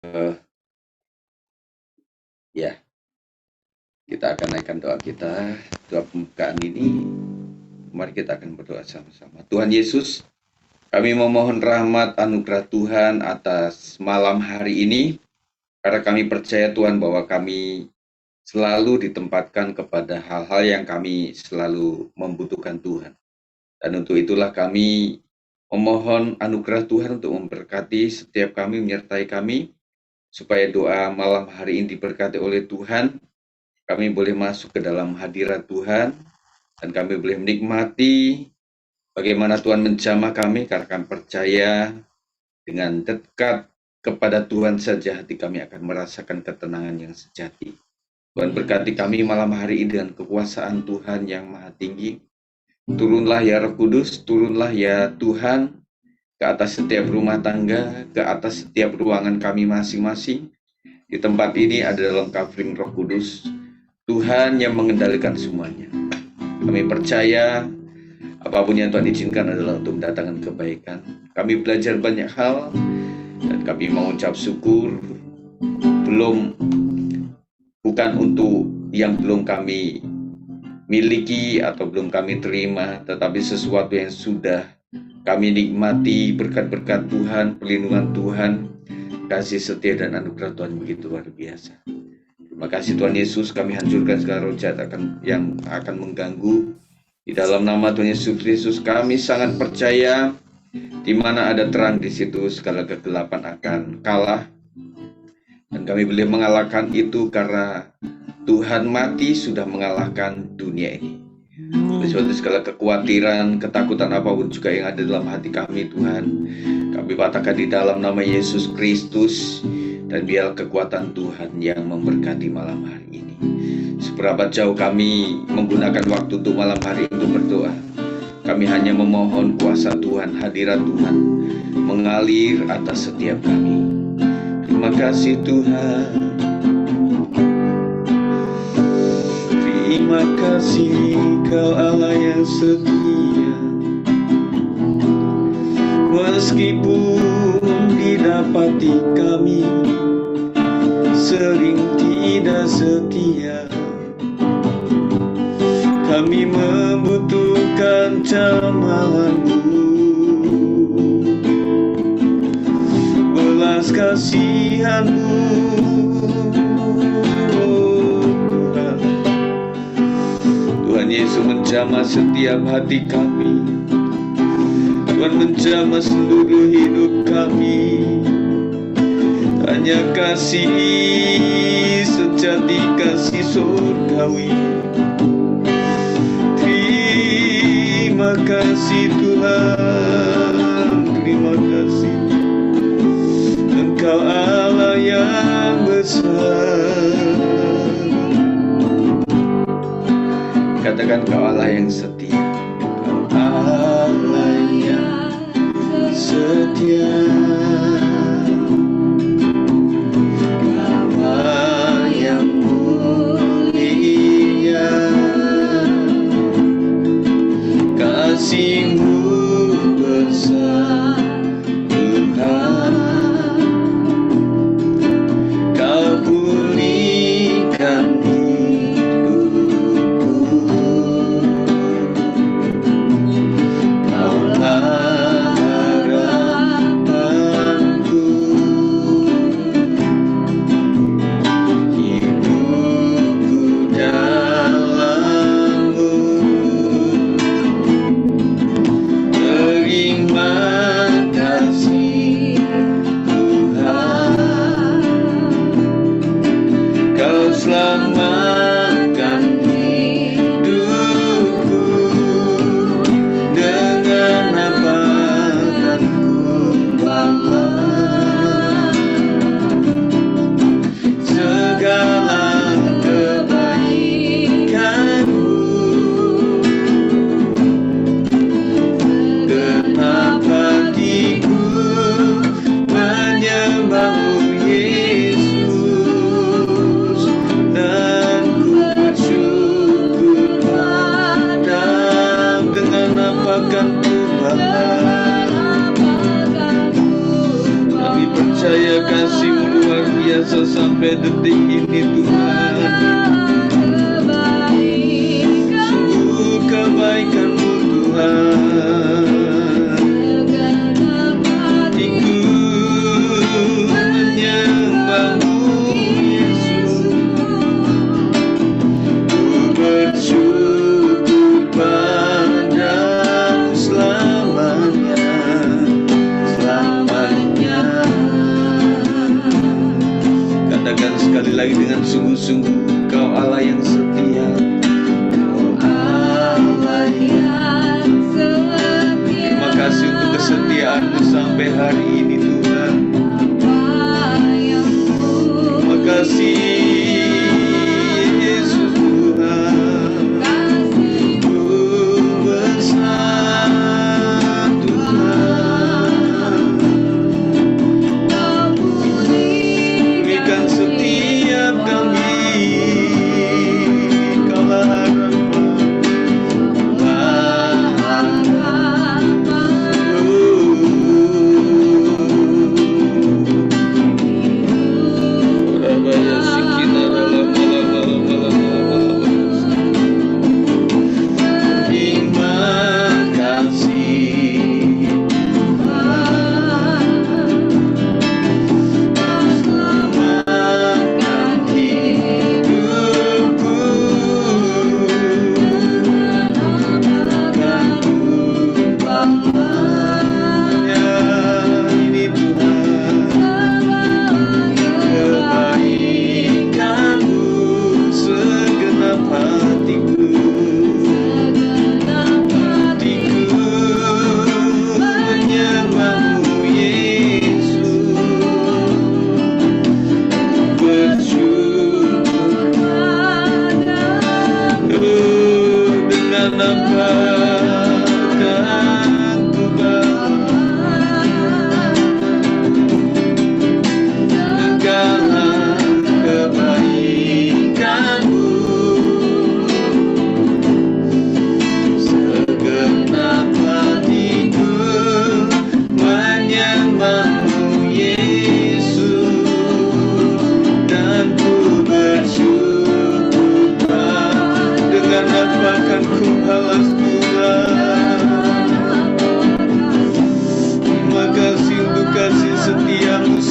Eh, ya, kita akan naikkan doa kita. Doa pembukaan ini, mari kita akan berdoa sama-sama. Tuhan Yesus, kami memohon rahmat anugerah Tuhan atas malam hari ini, karena kami percaya Tuhan bahwa kami selalu ditempatkan kepada hal-hal yang kami selalu membutuhkan Tuhan. Dan untuk itulah kami memohon anugerah Tuhan untuk memberkati setiap kami, menyertai kami, supaya doa malam hari ini diberkati oleh Tuhan. Kami boleh masuk ke dalam hadirat Tuhan, dan kami boleh menikmati bagaimana Tuhan menjamah kami, karena kami percaya dengan dekat kepada Tuhan saja hati kami akan merasakan ketenangan yang sejati. Tuhan berkati kami malam hari ini dengan kekuasaan Tuhan yang maha tinggi. Turunlah ya Roh Kudus, turunlah ya Tuhan ke atas setiap rumah tangga, ke atas setiap ruangan kami masing-masing. Di tempat ini ada dalam covering Roh Kudus, Tuhan yang mengendalikan semuanya. Kami percaya apapun yang Tuhan izinkan adalah untuk mendatangkan kebaikan. Kami belajar banyak hal, dan kami mengucap syukur, bukan untuk yang belum kami miliki atau belum kami terima, tetapi sesuatu yang sudah kami nikmati, berkat-berkat Tuhan, perlindungan Tuhan, kasih setia dan anugerah Tuhan begitu luar biasa. Terima kasih Tuhan Yesus, kami hancurkan segala roh jahat yang akan mengganggu. Di dalam nama Tuhan Yesus Kristus kami sangat percaya, di mana ada terang di situ segala kegelapan akan kalah. Dan kami boleh mengalahkan itu karena Tuhan mati sudah mengalahkan dunia ini. Oleh sebab itu segala kekhawatiran, ketakutan apapun juga yang ada dalam hati kami Tuhan, kami patahkan di dalam nama Yesus Kristus. Dan biar kekuatan Tuhan yang memberkati malam hari ini. Seberapa jauh kami menggunakan waktu untuk malam hari untuk berdoa, kami hanya memohon kuasa Tuhan, hadirat Tuhan mengalir atas setiap kami. Terima kasih Tuhan. Terima kasih Kau Allah yang setia. Meskipun didapati kami sering tidak setia, kami membutuhkan jamaah-Mu, belas kasihan-Mu. Tuhan, Tuhan Yesus menjamah setiap hati kami. Tuhan menjamah seluruh hidup kami. Hanya kasih sejati, kasih surgawi. Terima kasih Tuhan, terima kasih. Engkau Allah yang besar. Katakan Kau Allah yang setia. Kau Allah yang setia. Kasih-Mu besar Tuhan, Kau pulihkan hidupku. Kaulah harapanku, hidupku dalam-Mu. Selamatkan hidupku, dengan apa akan ku bawa segala kebaikan-Mu. Genap hatiku menyembah-Mu Yesus, dan luar biasa sampai detik ini Tuhan. Sungguh kebaikan-Mu Tuhan. Hatiku menyembah-Mu Yesus. Ku bersyukur padamu selamanya, selamanya. Katakan sekali lagi dengan sungguh-sungguh, Kau Allah yang setia. Kau Allah yang setia. Terima kasih untuk kesetiaan-Mu sampai hari ini Tuhan. Terima kasih Yesus Tuhan. Ku besar Tuhan. Berikan setiap kami Kaulah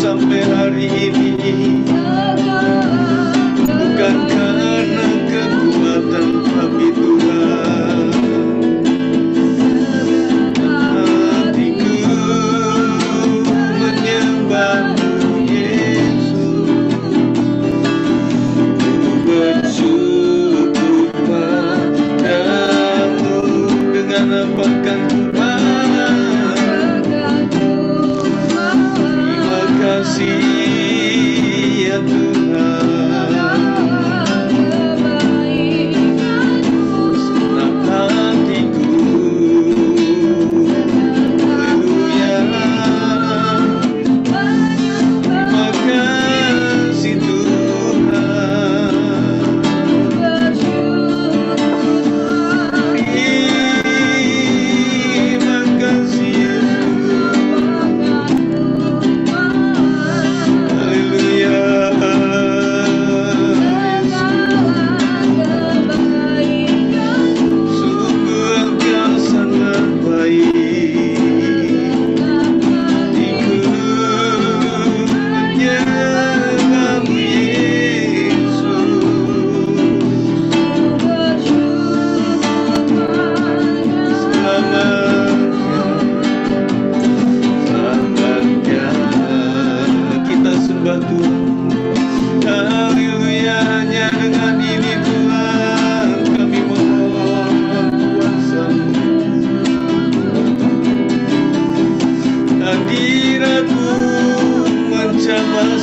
sampai hari ini. Bukan karena kekuatan kami Tuhan. Hatiku menyembah-Mu Yesus. Ku bersyukur padamu dengan apakah ya Tuhan, senang hatiku, haleluya. Terima kasih Tuhan. Terima kasih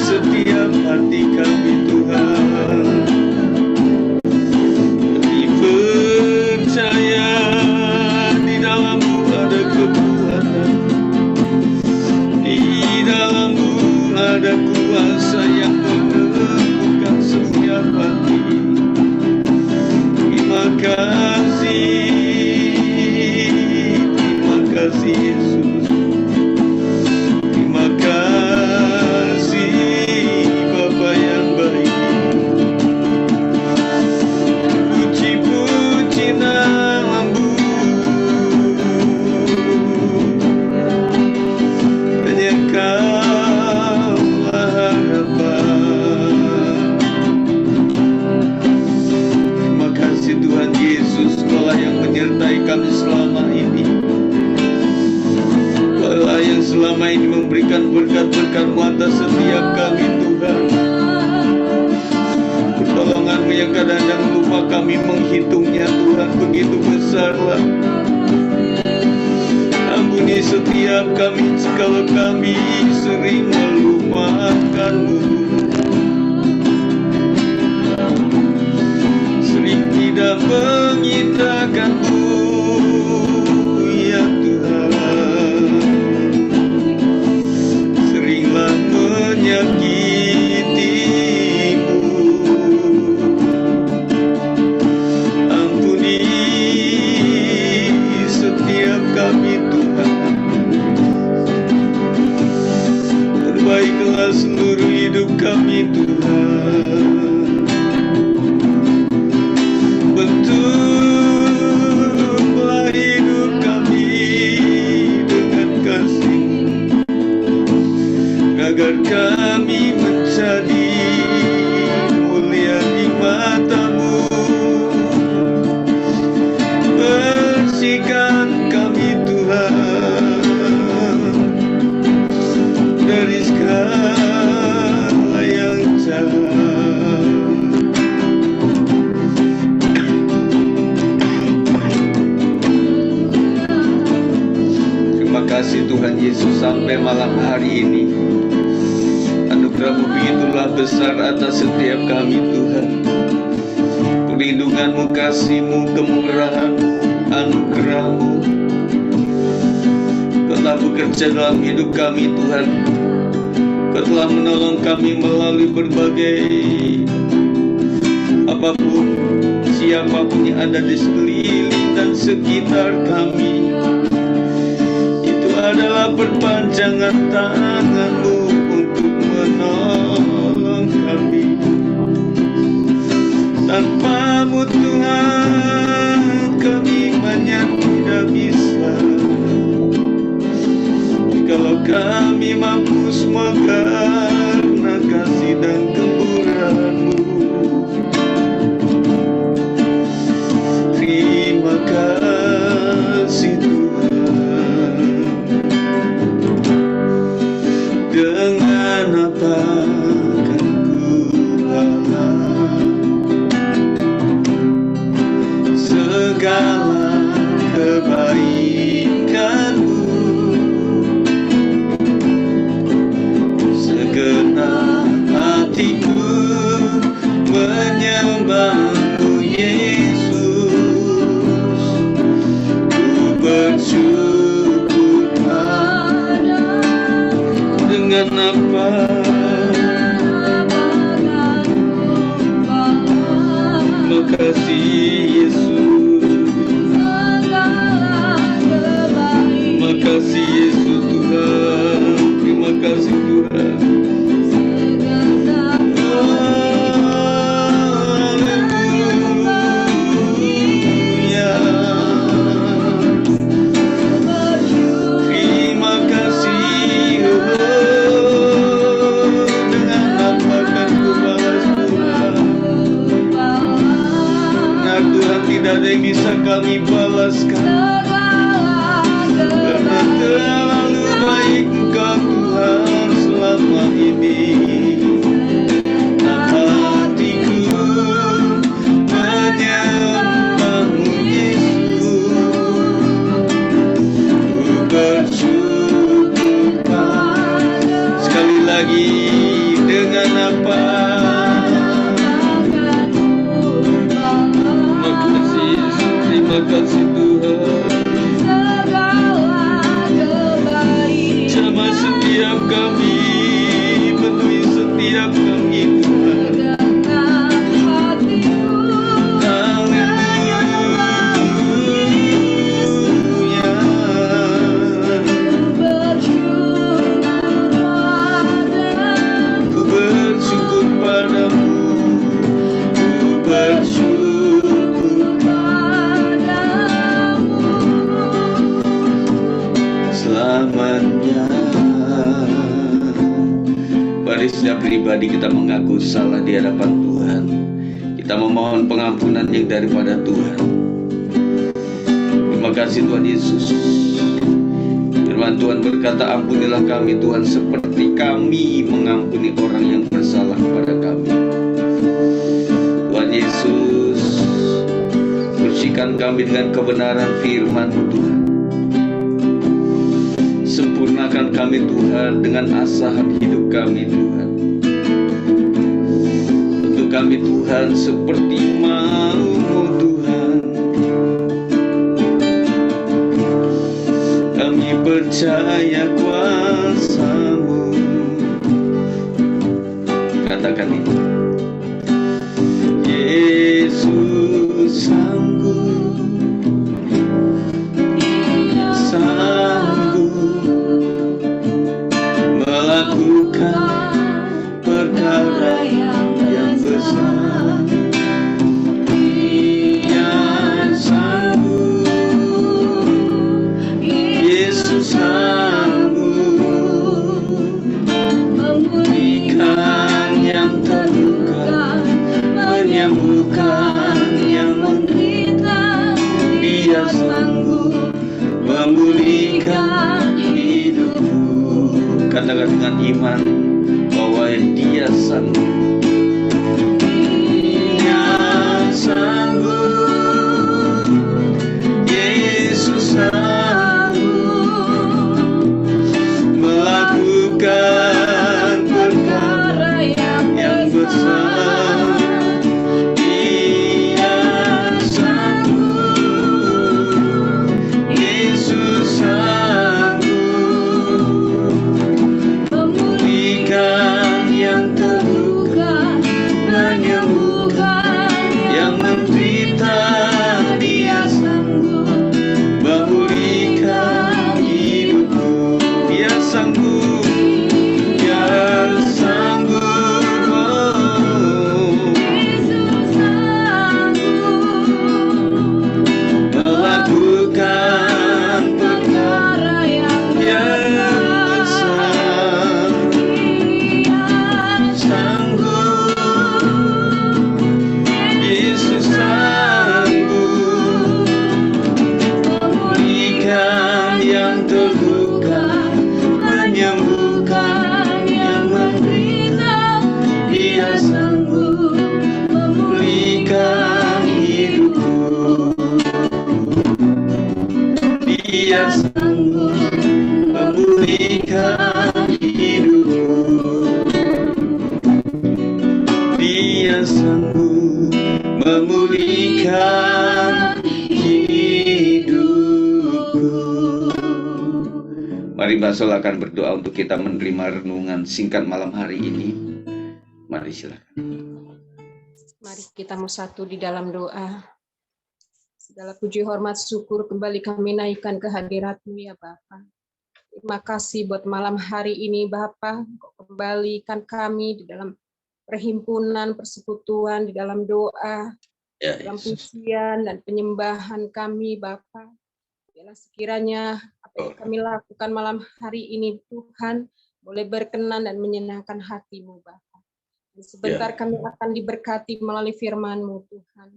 setiap hati kami Tuhan. Dipercaya di dalam-Mu ada kekuatan, di dalam-Mu ada kuasa yang meneguhkan setiap hati. Terima kasih Yesus. Terima kasih tanpa kami menghitungnya Tuhan, begitu besarlah. Ampuni setiap kami jikalau kami sering melupakan-Mu, sering tidak mengindahkan-Mu, ya Tuhan. Seringlah menyakiti-Mu. Ampuni setiap kami Tuhan. Perbaiklah seluruh hidup kami Tuhan. Bentuklah hidup kami dengan kasih-Mu, agar kami menjadi mulia di mata-Mu. Bersihkan kami Tuhan dari segala yang jahat. Terima kasih Tuhan Yesus, sampai malam hari ini anugerah-Mu begitulah besar atas setiap kami Tuhan. Perlindungan-Mu, kasih-Mu, kemurahan-Mu, anugerah-Mu, Kau telah bekerja dalam hidup kami Tuhan. Kau telah menolong kami melalui berbagai apapun, siapapun yang ada di sekeliling dan sekitar kami. Itu adalah perpanjangan tangan-Mu untuk menolong kami. Tanpa-Mu Tuhan, kami banyak tidak bisa. Jikalau kami mampu semua karena kasih dan kemurahan-Mu. Terima kasih Tuhan. Dengan apa kan ku balas segala kebaikan-Mu? Segenap hatiku menyembah-Mu Yesus. Ku bersyukur dengan apa makasih Yesus, makasih Yesus Tuhan, terima kasih Tuhan. Haleluya. Terima kasih, dengan apa kan ku balas Tuhan. Nah Tuhan, tidak ada yang bisa kami balaskan, karena terlalu baik Engkau Tuhan selama ini. Hatiku menyembah-Mu Yesus. Ku bersyukur sekali lagi, dengan apa makasih Yesus, terima kasih Tuhan. Jamah setiap kami, penuhi setiap kami Tuhan. Haleluya. Ku bersyukur padamu, ku bersyukur padamu selamanya. Mari setiap pribadi kita mengaku salah di hadapan Tuhan. Kita memohon pengampunan yang daripada Tuhan. Terima kasih Tuhan Yesus. Firman Tuhan berkata, ampunilah kami Tuhan seperti kami mengampuni orang yang bersalah kepada kami. Tuhan Yesus, kami dengan kebenaran firman Tuhan. Sempurnakan kami Tuhan dengan asahan hidup kami Tuhan. Untuk kami Tuhan seperti mau-Mu Tuhan. Kami percaya kuasa-Mu. Katakan ini. Yesus sanggup, melakukan perkara yang besar. Dia sanggup, Yesus sanggup memulihkan yang terluka, menyembuhkan yang menderita. Dia sanggup memulihkan hidupmu. Katakan dengan iman bahwa Dia sanggup. Dia sanggup, Yesus sanggup melakukan perkara yang besar. Dia sanggup, Yesus sanggup memulihkan yang terluka, menyembuhkan yang menderita. Dia sanggup memulihkan hidupmu. Dia sanggup, Dia sanggup, Yesus sanggup melakukan perkara yang besar. Sanggup, Yesus sanggup memulihkan yang terluka, menyembuhkan yang menderita. Dia sanggup memulihkan hidupmu. Dia sanggup memulihkan hidupmu. Dia sanggup memulihkan hidupku. Mari Basol akan berdoa untuk kita menerima renungan singkat malam hari ini. Mari silakan. Mari kita bersatu di dalam doa. Segala puji, hormat, syukur kembali kami naikkan ke hadirat-Mu ya Bapa. Terima kasih buat malam hari ini Bapa. Kau kembalikan kami di dalam perhimpunan, persekutuan, di dalam doa, Ya, dalam Yesus. pujian dan penyembahan kami Bapa. Biarlah sekiranya apa yang kami lakukan malam hari ini Tuhan boleh berkenan dan menyenangkan hati-Mu Bapa. Dan sebentar kami akan diberkati melalui firman-Mu Tuhan.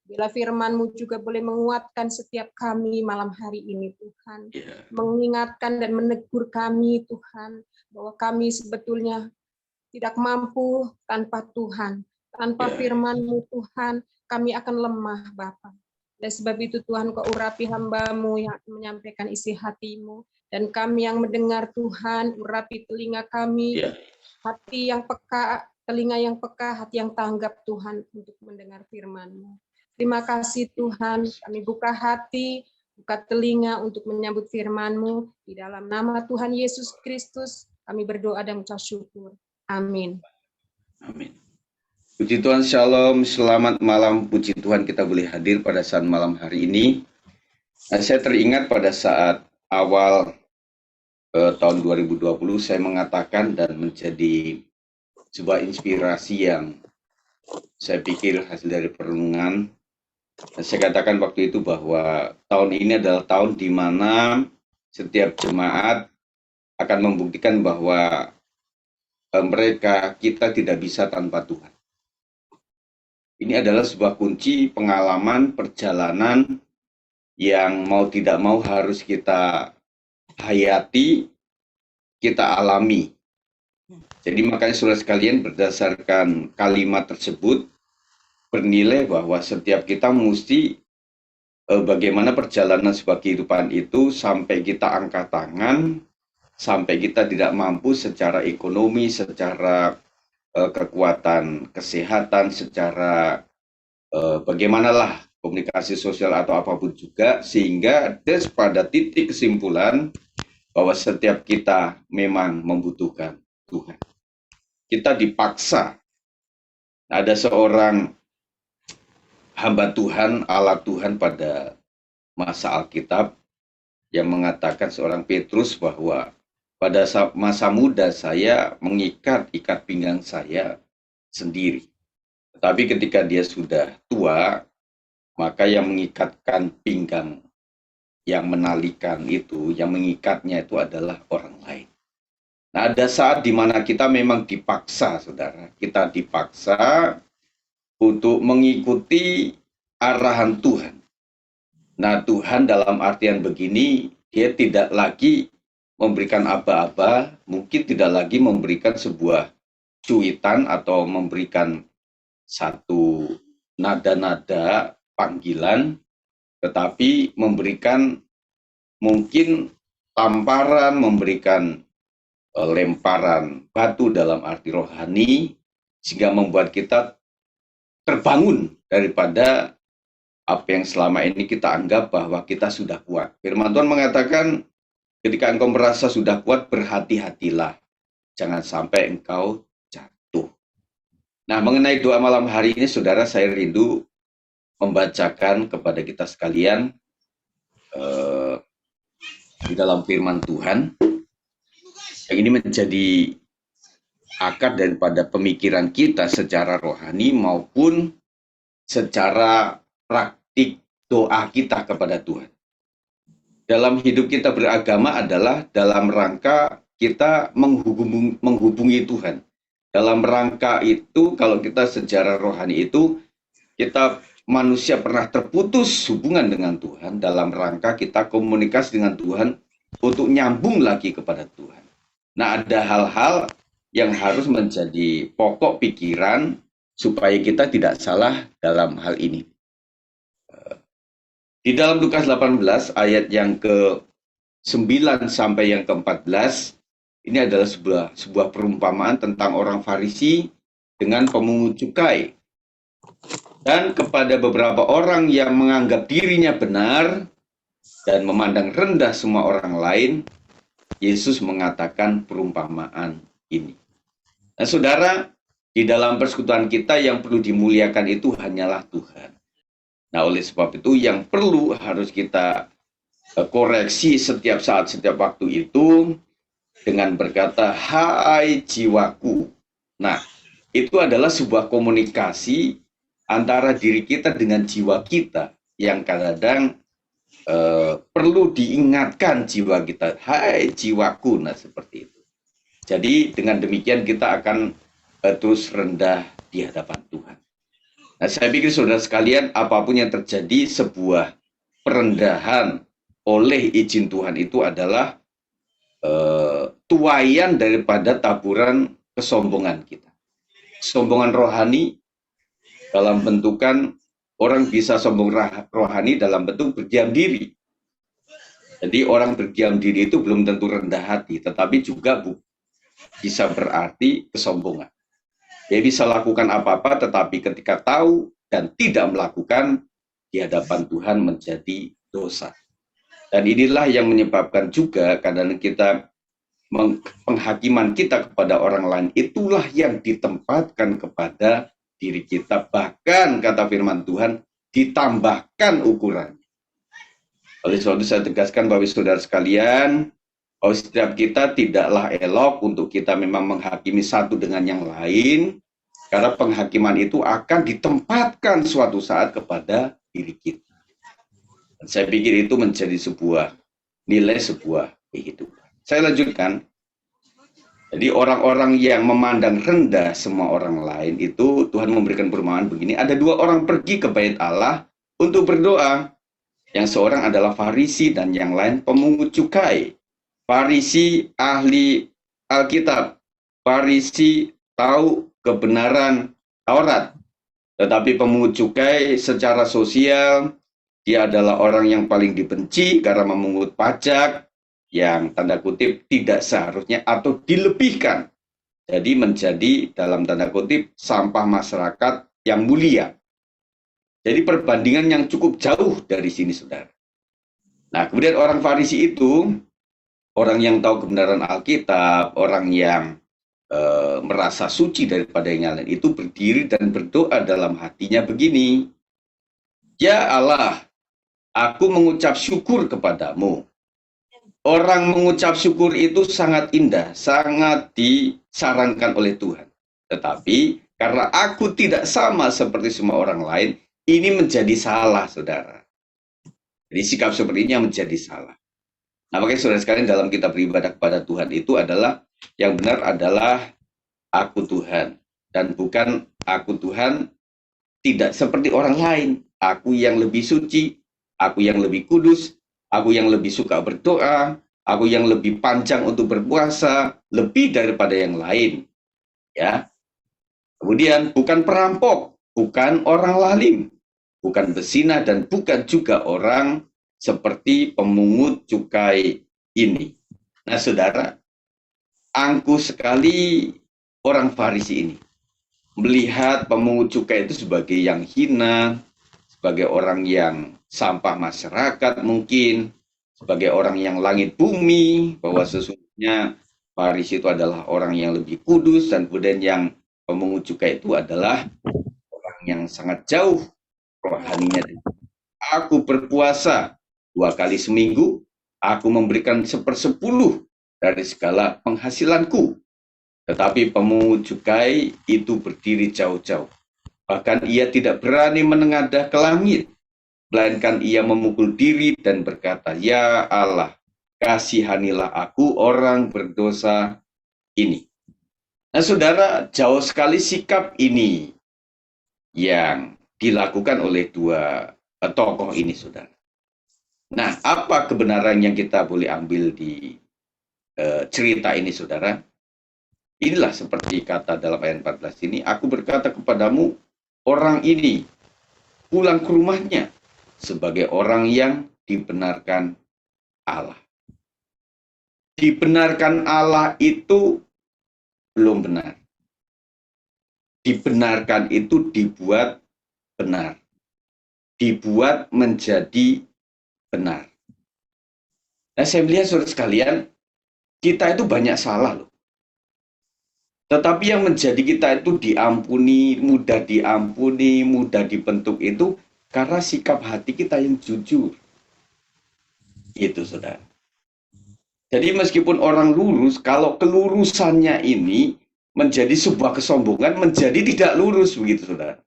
Bila firman-Mu juga boleh menguatkan setiap kami malam hari ini Tuhan. Mengingatkan dan menegur kami Tuhan, bahwa kami sebetulnya tidak mampu tanpa Tuhan. Tanpa firman-Mu Tuhan, kami akan lemah Bapa. Dan sebab itu Tuhan, Kau urapi hamba-Mu yang menyampaikan isi hati-Mu. Dan kami yang mendengar Tuhan, urapi telinga kami, hati yang peka, telinga yang peka, hati yang tanggap Tuhan untuk mendengar firman-Mu. Terima kasih Tuhan, kami buka hati, buka telinga untuk menyambut firman-Mu. Di dalam nama Tuhan Yesus Kristus, kami berdoa dan mengucap syukur. Amin. Amin. Puji Tuhan, Shalom, selamat malam. Puji Tuhan kita boleh hadir pada saat malam hari ini. Saya teringat pada saat awal tahun 2020, saya mengatakan dan menjadi sebuah inspirasi yang saya pikir hasil dari perenungan. Saya katakan waktu itu bahwa tahun ini adalah tahun di mana setiap jemaat akan membuktikan bahwa kita tidak bisa tanpa Tuhan. Ini adalah sebuah kunci pengalaman perjalanan yang mau tidak mau harus kita hayati, kita alami. Jadi makanya saudara sekalian, berdasarkan kalimat tersebut bernilai bahwa setiap kita mesti bagaimana perjalanan sebuah kehidupan itu sampai kita angkat tangan, sampai kita tidak mampu secara ekonomi, secara kekuatan kesehatan, secara bagaimanalah komunikasi sosial atau apapun juga, sehingga pada titik kesimpulan bahwa setiap kita memang membutuhkan Tuhan. Kita dipaksa. Ada seorang hamba Tuhan, alat Tuhan pada masa Alkitab yang mengatakan seorang Petrus bahwa pada masa muda saya mengikat ikat pinggang saya sendiri. Tetapi ketika dia sudah tua, maka yang mengikatkan pinggang, yang menalikan itu, yang mengikatnya itu adalah orang lain. Nah, ada saat di mana kita memang dipaksa, saudara. Kita dipaksa untuk mengikuti arahan Tuhan. Nah, Tuhan dalam artian begini, dia tidak lagi memberikan aba-aba, mungkin tidak lagi memberikan sebuah cuitan atau memberikan satu nada-nada panggilan, tetapi memberikan mungkin tamparan, memberikan lemparan batu dalam arti rohani, sehingga membuat kita terbangun daripada apa yang selama ini kita anggap bahwa kita sudah kuat. Firman Tuhan mengatakan, ketika engkau merasa sudah kuat, berhati-hatilah. Jangan sampai engkau jatuh. Nah, mengenai doa malam hari ini, saudara, saya rindu membacakan kepada kita sekalian di dalam firman Tuhan. Yang ini menjadi akar daripada pemikiran kita secara rohani maupun secara praktik doa kita kepada Tuhan. Dalam hidup kita beragama adalah dalam rangka kita menghubungi Tuhan. Dalam rangka itu, kalau kita secara rohani itu, kita manusia pernah terputus hubungan dengan Tuhan, dalam rangka kita komunikasi dengan Tuhan untuk nyambung lagi kepada Tuhan. Nah, ada hal-hal yang harus menjadi pokok pikiran supaya kita tidak salah dalam hal ini. Di dalam Lukas 18 ayat yang ke-9 sampai yang ke-14, ini adalah sebuah perumpamaan tentang orang Farisi dengan pemungut cukai. Dan kepada beberapa orang yang menganggap dirinya benar dan memandang rendah semua orang lain, Yesus mengatakan perumpamaan ini. Nah, saudara, di dalam persekutuan kita yang perlu dimuliakan itu hanyalah Tuhan. Nah, oleh sebab itu yang perlu harus kita koreksi setiap saat, setiap waktu itu dengan berkata, hai jiwaku. Nah, itu adalah sebuah komunikasi antara diri kita dengan jiwa kita yang kadang-kadang perlu diingatkan jiwa kita, hai jiwaku. Nah, seperti itu. Jadi dengan demikian kita akan terus rendah di hadapan Tuhan. Nah, saya pikir saudara sekalian, apapun yang terjadi, sebuah perendahan oleh izin Tuhan itu adalah tuaian daripada taburan kesombongan kita. Kesombongan rohani dalam bentukan orang bisa sombong rohani dalam bentuk berdiam diri. Jadi orang berdiam diri itu belum tentu rendah hati, tetapi juga bisa berarti kesombongan. Dia bisa lakukan apa-apa, tetapi ketika tahu dan tidak melakukan, di hadapan Tuhan menjadi dosa. Dan inilah yang menyebabkan juga kadang kita penghakiman kita kepada orang lain, itulah yang ditempatkan kepada diri kita. Bahkan kata firman Tuhan, ditambahkan ukuran. Oleh sebab itu saya tegaskan bahwa saudara sekalian, bahwa setiap kita tidaklah elok untuk kita memang menghakimi satu dengan yang lain, karena penghakiman itu akan ditempatkan suatu saat kepada diri kita. Dan saya pikir itu menjadi sebuah nilai, sebuah kehidupan. Saya lanjutkan. Jadi orang-orang yang memandang rendah semua orang lain itu, Tuhan memberikan perumpamaan begini, ada dua orang pergi ke bait Allah untuk berdoa. Yang seorang adalah Farisi dan yang lain pemungut cukai. Farisi ahli Alkitab, Farisi tahu kebenaran Taurat, tetapi pemungut cukai secara sosial Dia adalah orang yang paling dibenci karena memungut pajak yang tanda kutip tidak seharusnya atau dilebihkan. Jadi menjadi dalam tanda kutip sampah masyarakat yang mulia. Jadi perbandingan yang cukup jauh dari sini, saudara. Nah, kemudian orang Farisi itu, orang yang tahu kebenaran Alkitab, orang yang merasa suci daripada yang lain, itu berdiri dan berdoa dalam hatinya begini, "Ya Allah, aku mengucap syukur kepadamu." Orang mengucap syukur itu sangat indah, sangat disarankan oleh Tuhan. Tetapi karena aku tidak sama seperti semua orang lain, ini menjadi salah, saudara. Jadi sikap seperti ini yang menjadi salah. Nah, makanya saudara sekalian, dalam kita beribadah kepada Tuhan itu adalah, yang benar adalah aku Tuhan. Dan bukan aku Tuhan tidak seperti orang lain. Aku yang lebih suci, aku yang lebih kudus, aku yang lebih suka berdoa, aku yang lebih panjang untuk berpuasa, lebih daripada yang lain. Ya. Kemudian bukan perampok, bukan orang lalim, bukan bezina, dan bukan juga orang seperti pemungut cukai ini. Nah, saudara, angkuh sekali orang Farisi ini melihat pemungut cukai itu sebagai yang hina, sebagai orang yang sampah masyarakat mungkin, sebagai orang yang langit bumi, bahwa sesungguhnya Farisi itu adalah orang yang lebih kudus, dan kemudian yang pemungut cukai itu adalah orang yang sangat jauh rohaninya. Aku berpuasa 2 kali seminggu, aku memberikan 1/10 dari segala penghasilanku. Tetapi pemungut cukai itu berdiri jauh-jauh. Bahkan ia tidak berani menengadah ke langit, melainkan ia memukul diri dan berkata, "Ya Allah, kasihanilah aku orang berdosa ini." Nah, saudara, jauh sekali sikap ini yang dilakukan oleh dua tokoh ini, saudara. Nah, apa kebenaran yang kita boleh ambil di cerita ini, saudara? Inilah seperti kata dalam ayat 14 ini, "Aku berkata kepadamu, orang ini pulang ke rumahnya sebagai orang yang dibenarkan Allah." Dibenarkan Allah itu belum benar. Dibenarkan itu dibuat benar. Dibuat menjadi benar. Nah, saya melihat saudara sekalian, kita itu banyak salah loh. Tetapi yang menjadi kita itu diampuni, mudah dibentuk itu karena sikap hati kita yang jujur. Itu, saudara. Jadi meskipun orang lurus, kalau kelurusannya ini menjadi sebuah kesombongan, menjadi tidak lurus, begitu, saudara.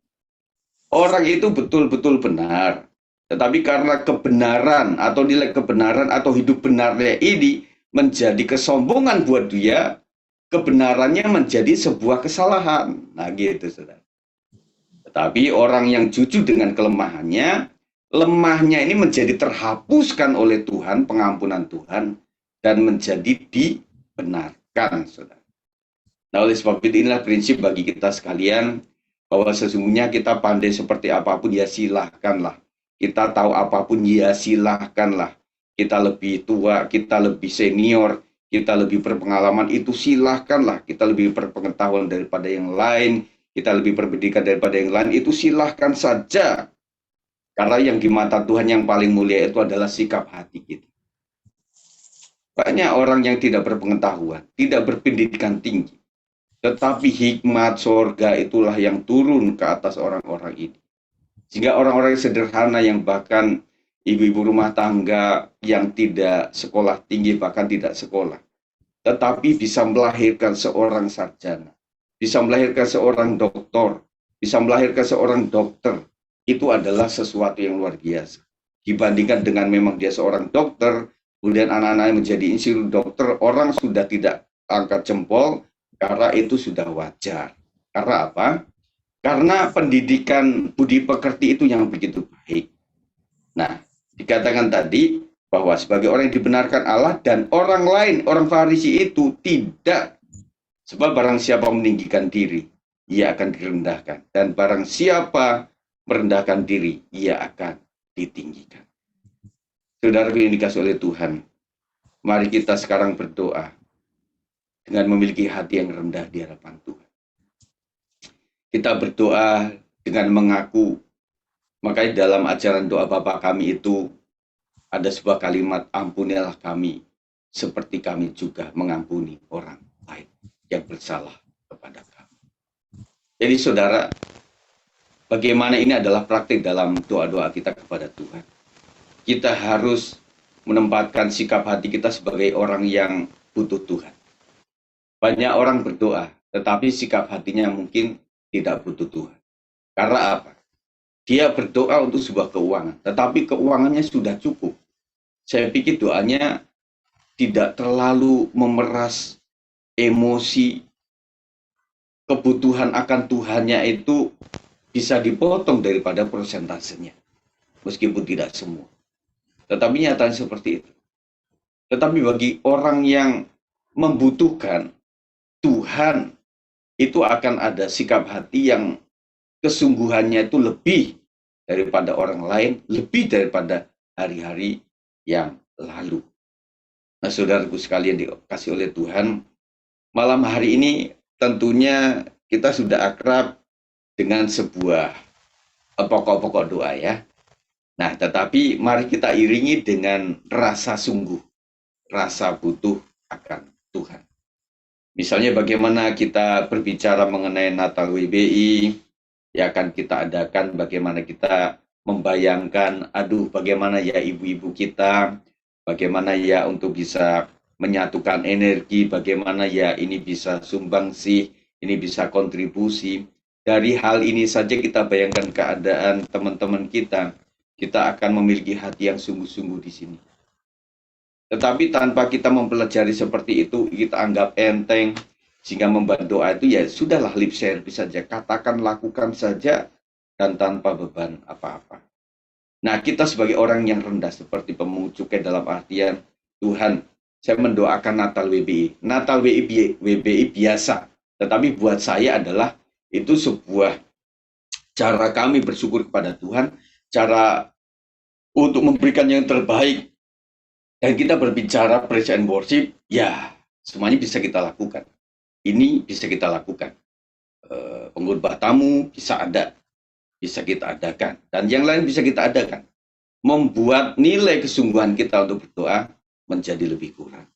Orang itu betul-betul benar, tetapi karena kebenaran atau nilai kebenaran atau hidup benarnya ini menjadi kesombongan buat dia, kebenarannya menjadi sebuah kesalahan. Nah, gitu, saudara. Tetapi orang yang jujur dengan kelemahannya, lemahnya ini menjadi terhapuskan oleh Tuhan, pengampunan Tuhan, dan menjadi dibenarkan, saudara. Nah, oleh sebab itu inilah prinsip bagi kita sekalian, bahwa sesungguhnya kita pandai seperti apapun, ya silahkanlah. Kita tahu apapun, ya silahkanlah. Kita lebih tua, kita lebih senior, kita lebih berpengalaman, itu silahkanlah. Kita lebih berpengetahuan daripada yang lain, kita lebih berpendidikan daripada yang lain, itu silahkan saja. Karena yang di mata Tuhan yang paling mulia itu adalah sikap hati kita. Banyak orang yang tidak berpengetahuan, tidak berpendidikan tinggi, tetapi hikmat sorga itulah yang turun ke atas orang-orang ini. Sehingga orang-orang sederhana yang bahkan ibu-ibu rumah tangga yang tidak sekolah tinggi, bahkan tidak sekolah, tetapi bisa melahirkan seorang sarjana, bisa melahirkan seorang doktor, bisa melahirkan seorang dokter. Itu adalah sesuatu yang luar biasa. Dibandingkan dengan memang dia seorang dokter, kemudian anak-anaknya menjadi insinyur dokter, orang sudah tidak angkat jempol, karena itu sudah wajar. Karena apa? Karena pendidikan budi pekerti itu yang begitu baik. Nah, dikatakan tadi bahwa sebagai orang yang dibenarkan Allah, dan orang lain, orang Farisi itu tidak. Sebab barang siapa meninggikan diri, ia akan direndahkan. Dan barang siapa merendahkan diri, ia akan ditinggikan. Saudara yang dikasih oleh Tuhan, mari kita sekarang berdoa dengan memiliki hati yang rendah di hadapan Tuhan. Kita berdoa dengan mengaku, makanya dalam ajaran doa Bapa kami itu ada sebuah kalimat, ampunilah kami seperti kami juga mengampuni orang lain yang bersalah kepada kami. Jadi saudara, bagaimana ini adalah praktik dalam doa-doa kita kepada Tuhan. Kita harus menempatkan sikap hati kita sebagai orang yang butuh Tuhan. Banyak orang berdoa, tetapi sikap hatinya mungkin tidak butuh Tuhan. Karena apa? Dia berdoa untuk sebuah keuangan, tetapi keuangannya sudah cukup. Saya pikir doanya tidak terlalu memeras emosi, kebutuhan akan Tuhannya itu bisa dipotong daripada persentasenya. Meskipun tidak semua. Tetapi nyatanya seperti itu. Tetapi bagi orang yang membutuhkan Tuhan, itu akan ada sikap hati yang kesungguhannya itu lebih daripada orang lain, lebih daripada hari-hari yang lalu. Nah, saudaraku sekalian dikasih oleh Tuhan, malam hari ini tentunya kita sudah akrab dengan sebuah pokok-pokok doa ya. Nah, tetapi mari kita iringi dengan rasa sungguh, rasa butuh akan Tuhan. Misalnya bagaimana kita berbicara mengenai Natal WBI, ya akan kita adakan bagaimana kita membayangkan, aduh bagaimana ya ibu-ibu kita, bagaimana ya untuk bisa menyatukan energi, bagaimana ya ini bisa sumbangsi, ini bisa kontribusi. Dari hal ini saja kita bayangkan keadaan teman-teman kita akan memiliki hati yang sungguh-sungguh di sini. Tetapi tanpa kita mempelajari seperti itu, kita anggap enteng, sehingga membantu doa itu ya sudahlah lip service saja, katakan, lakukan saja, dan tanpa beban apa-apa. Nah, kita sebagai orang yang rendah seperti pemungut cukai dalam artian, Tuhan, saya mendoakan Natal WBI. Natal WBI biasa, tetapi buat saya adalah itu sebuah cara kami bersyukur kepada Tuhan, cara untuk memberikan yang terbaik. Dan kita berbicara praise and worship, ya semuanya bisa kita lakukan. Ini bisa kita lakukan. Pengkhotbah tamu bisa ada, bisa kita adakan. Dan yang lain bisa kita adakan. Membuat nilai kesungguhan kita untuk berdoa menjadi lebih kurang.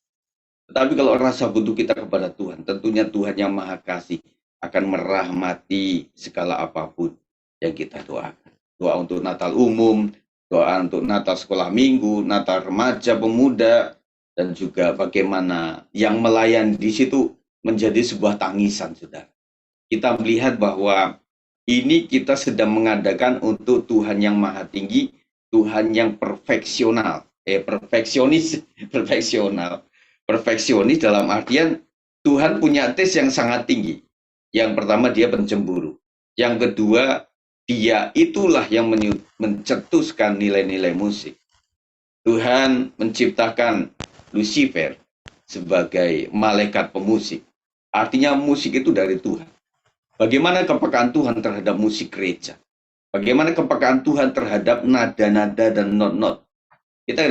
Tetapi kalau rasa butuh kita kepada Tuhan, tentunya Tuhan yang Maha Kasih akan merahmati segala apapun yang kita doakan. Doa untuk Natal umum, doa untuk Natal sekolah minggu, Natal remaja, pemuda, dan juga bagaimana yang melayani di situ menjadi sebuah tangisan, saudara. Kita melihat bahwa ini kita sedang mengadakan untuk Tuhan yang Maha Tinggi, Tuhan yang perfeksional, perfeksionis dalam artian Tuhan punya tes yang sangat tinggi. Yang pertama dia pencemburu, yang kedua dia itulah yang mencetuskan nilai-nilai musik. Tuhan menciptakan Lucifer sebagai malaikat pemusik. Artinya musik itu dari Tuhan. Bagaimana kepekaan Tuhan terhadap musik gereja? Bagaimana kepekaan Tuhan terhadap nada-nada dan not-not? Kita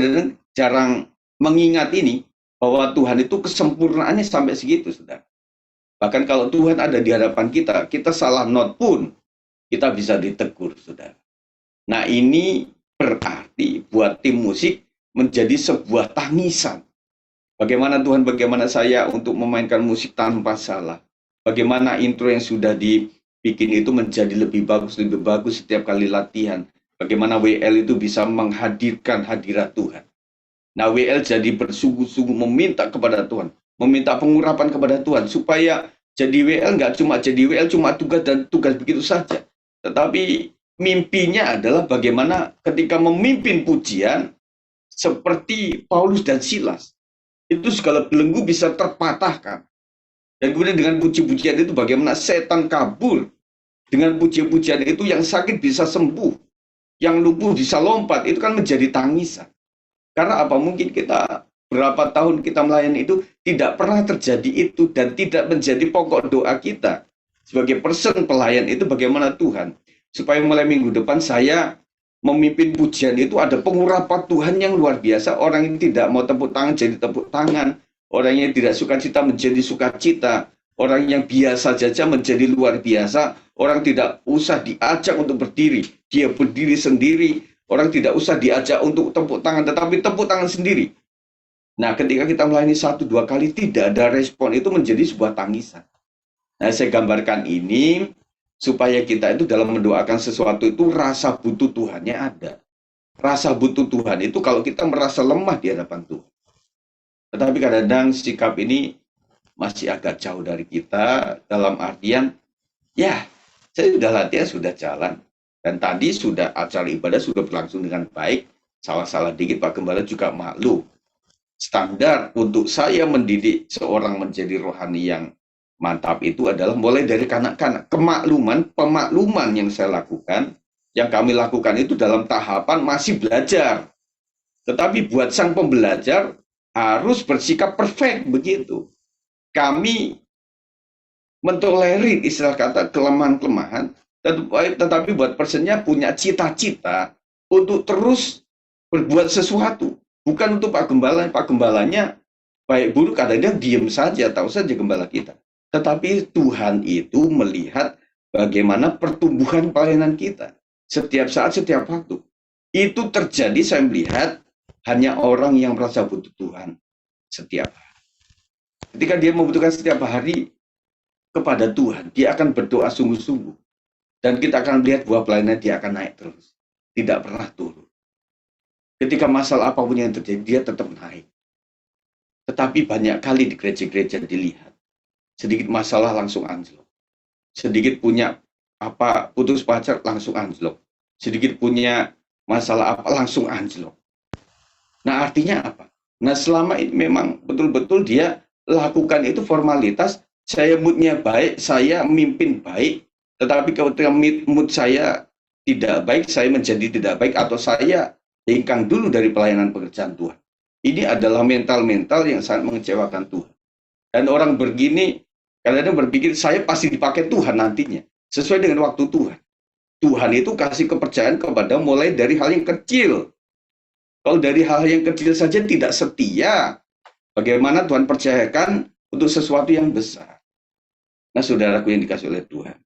jarang mengingat ini, bahwa Tuhan itu kesempurnaannya sampai segitu, saudara. Bahkan kalau Tuhan ada di hadapan kita salah not pun, kita bisa ditegur, saudara. Nah, ini berarti buat tim musik menjadi sebuah tangisan. Bagaimana Tuhan, bagaimana saya untuk memainkan musik tanpa salah. Bagaimana intro yang sudah dibikin itu menjadi lebih bagus setiap kali latihan. Bagaimana WL itu bisa menghadirkan hadirat Tuhan. Nah, WL jadi bersungguh-sungguh meminta kepada Tuhan. Meminta pengurapan kepada Tuhan. Supaya jadi WL nggak cuma jadi WL, cuma tugas dan tugas begitu saja. Tetapi mimpinya adalah bagaimana ketika memimpin pujian, seperti Paulus dan Silas. Itu segala belenggu bisa terpatahkan. Dan kemudian dengan puji-pujian itu bagaimana setan kabur. Dengan puji-pujian itu yang sakit bisa sembuh. Yang lumpuh bisa lompat. Itu kan menjadi tangisan. Karena apa? Mungkin kita berapa tahun kita melayani itu tidak pernah terjadi itu. Dan tidak menjadi pokok doa kita. Sebagai person pelayan itu bagaimana Tuhan. Supaya mulai minggu depan saya memimpin pujian itu ada pengurapan Tuhan yang luar biasa. Orang yang tidak mau tepuk tangan jadi tepuk tangan. Orang yang tidak sukacita menjadi sukacita. Orang yang biasa saja menjadi luar biasa. Orang tidak usah diajak untuk berdiri. Dia berdiri sendiri. Orang tidak usah diajak untuk tepuk tangan, tetapi tepuk tangan sendiri. Nah, ketika kita melayani 1-2 kali tidak ada respon, itu menjadi sebuah tangisan. Nah, saya gambarkan ini supaya kita itu dalam mendoakan sesuatu itu rasa butuh Tuhannya ada. Rasa butuh Tuhan itu kalau kita merasa lemah di hadapan Tuhan. Tetapi kadang-kadang sikap ini masih agak jauh dari kita dalam artian, ya, saya sudah latihan, sudah jalan. Dan tadi sudah acara ibadah sudah berlangsung dengan baik. Salah-salah dikit Pak Gembala juga maklum. Standar untuk saya mendidik seorang menjadi rohani yang mantap itu adalah mulai dari kanak-kanak. Pemakluman yang saya lakukan, yang kami lakukan itu dalam tahapan masih belajar. Tetapi buat sang pembelajar harus bersikap perfect begitu. Kami mentolerir istilah kata kelemahan-kelemahan, tetapi buat personnya punya cita-cita untuk terus berbuat sesuatu. Bukan untuk Pak Gembalanya baik buruk kadang-kadang diem saja, tahu saja gembala kita. Tetapi Tuhan itu melihat bagaimana pertumbuhan pelayanan kita. Setiap saat, setiap waktu. Itu terjadi, saya melihat, hanya orang yang merasa butuh Tuhan setiap hari. Ketika dia membutuhkan setiap hari kepada Tuhan, dia akan berdoa sungguh-sungguh. Dan kita akan melihat bahwa pelayanan dia akan naik terus. Tidak pernah turun. Ketika masalah apapun yang terjadi, dia tetap naik. Tetapi banyak kali di gereja-gereja dilihat, sedikit masalah langsung anjlok. Sedikit punya putus pacar langsung anjlok. Sedikit punya masalah langsung anjlok. Nah, artinya apa? Nah, selama ini memang betul-betul dia lakukan itu formalitas, saya moodnya baik, saya mimpin baik, tetapi ketika mood saya tidak baik, saya menjadi tidak baik, atau saya hengkang dulu dari pelayanan pekerjaan Tuhan. Ini adalah mental-mental yang sangat mengecewakan Tuhan. Dan orang begini kadang-kadang berpikir saya pasti dipakai Tuhan nantinya. Sesuai dengan waktu Tuhan. Tuhan itu kasih kepercayaan kepada mulai dari hal yang kecil. Kalau dari hal yang kecil saja tidak setia, bagaimana Tuhan percayakan untuk sesuatu yang besar? Nah, saudaraku yang dikasih oleh Tuhan,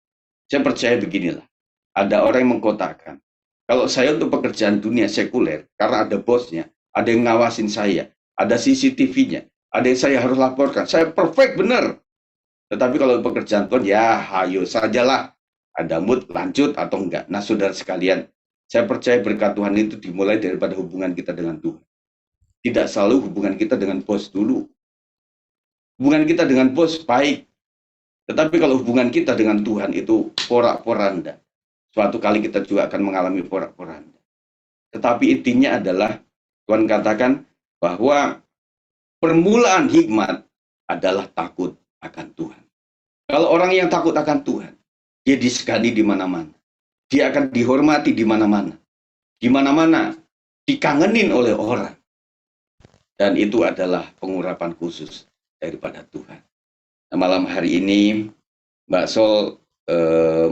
saya percaya beginilah. Ada orang yang mengkotakkan, kalau saya untuk pekerjaan dunia sekuler, karena ada bosnya, ada yang ngawasin saya, ada CCTV-nya, ada yang saya harus laporkan, saya perfect, benar. Tetapi kalau pekerjaan Tuhan, ya hayo sajalah, ada mood, lanjut atau enggak. Nah, saudara sekalian, saya percaya berkat Tuhan itu dimulai daripada hubungan kita dengan Tuhan. Tidak selalu hubungan kita dengan bos dulu. Hubungan kita dengan bos baik, tetapi kalau hubungan kita dengan Tuhan itu porak-poranda. Suatu kali kita juga akan mengalami porak-poranda. Tetapi intinya adalah Tuhan katakan bahwa permulaan hikmat adalah takut akan Tuhan. Kalau orang yang takut akan Tuhan, dia disegani di mana-mana. Dia akan dihormati di mana-mana. Di mana-mana dikangenin oleh orang. Dan itu adalah pengurapan khusus daripada Tuhan. Nah, malam hari ini Mbak Sol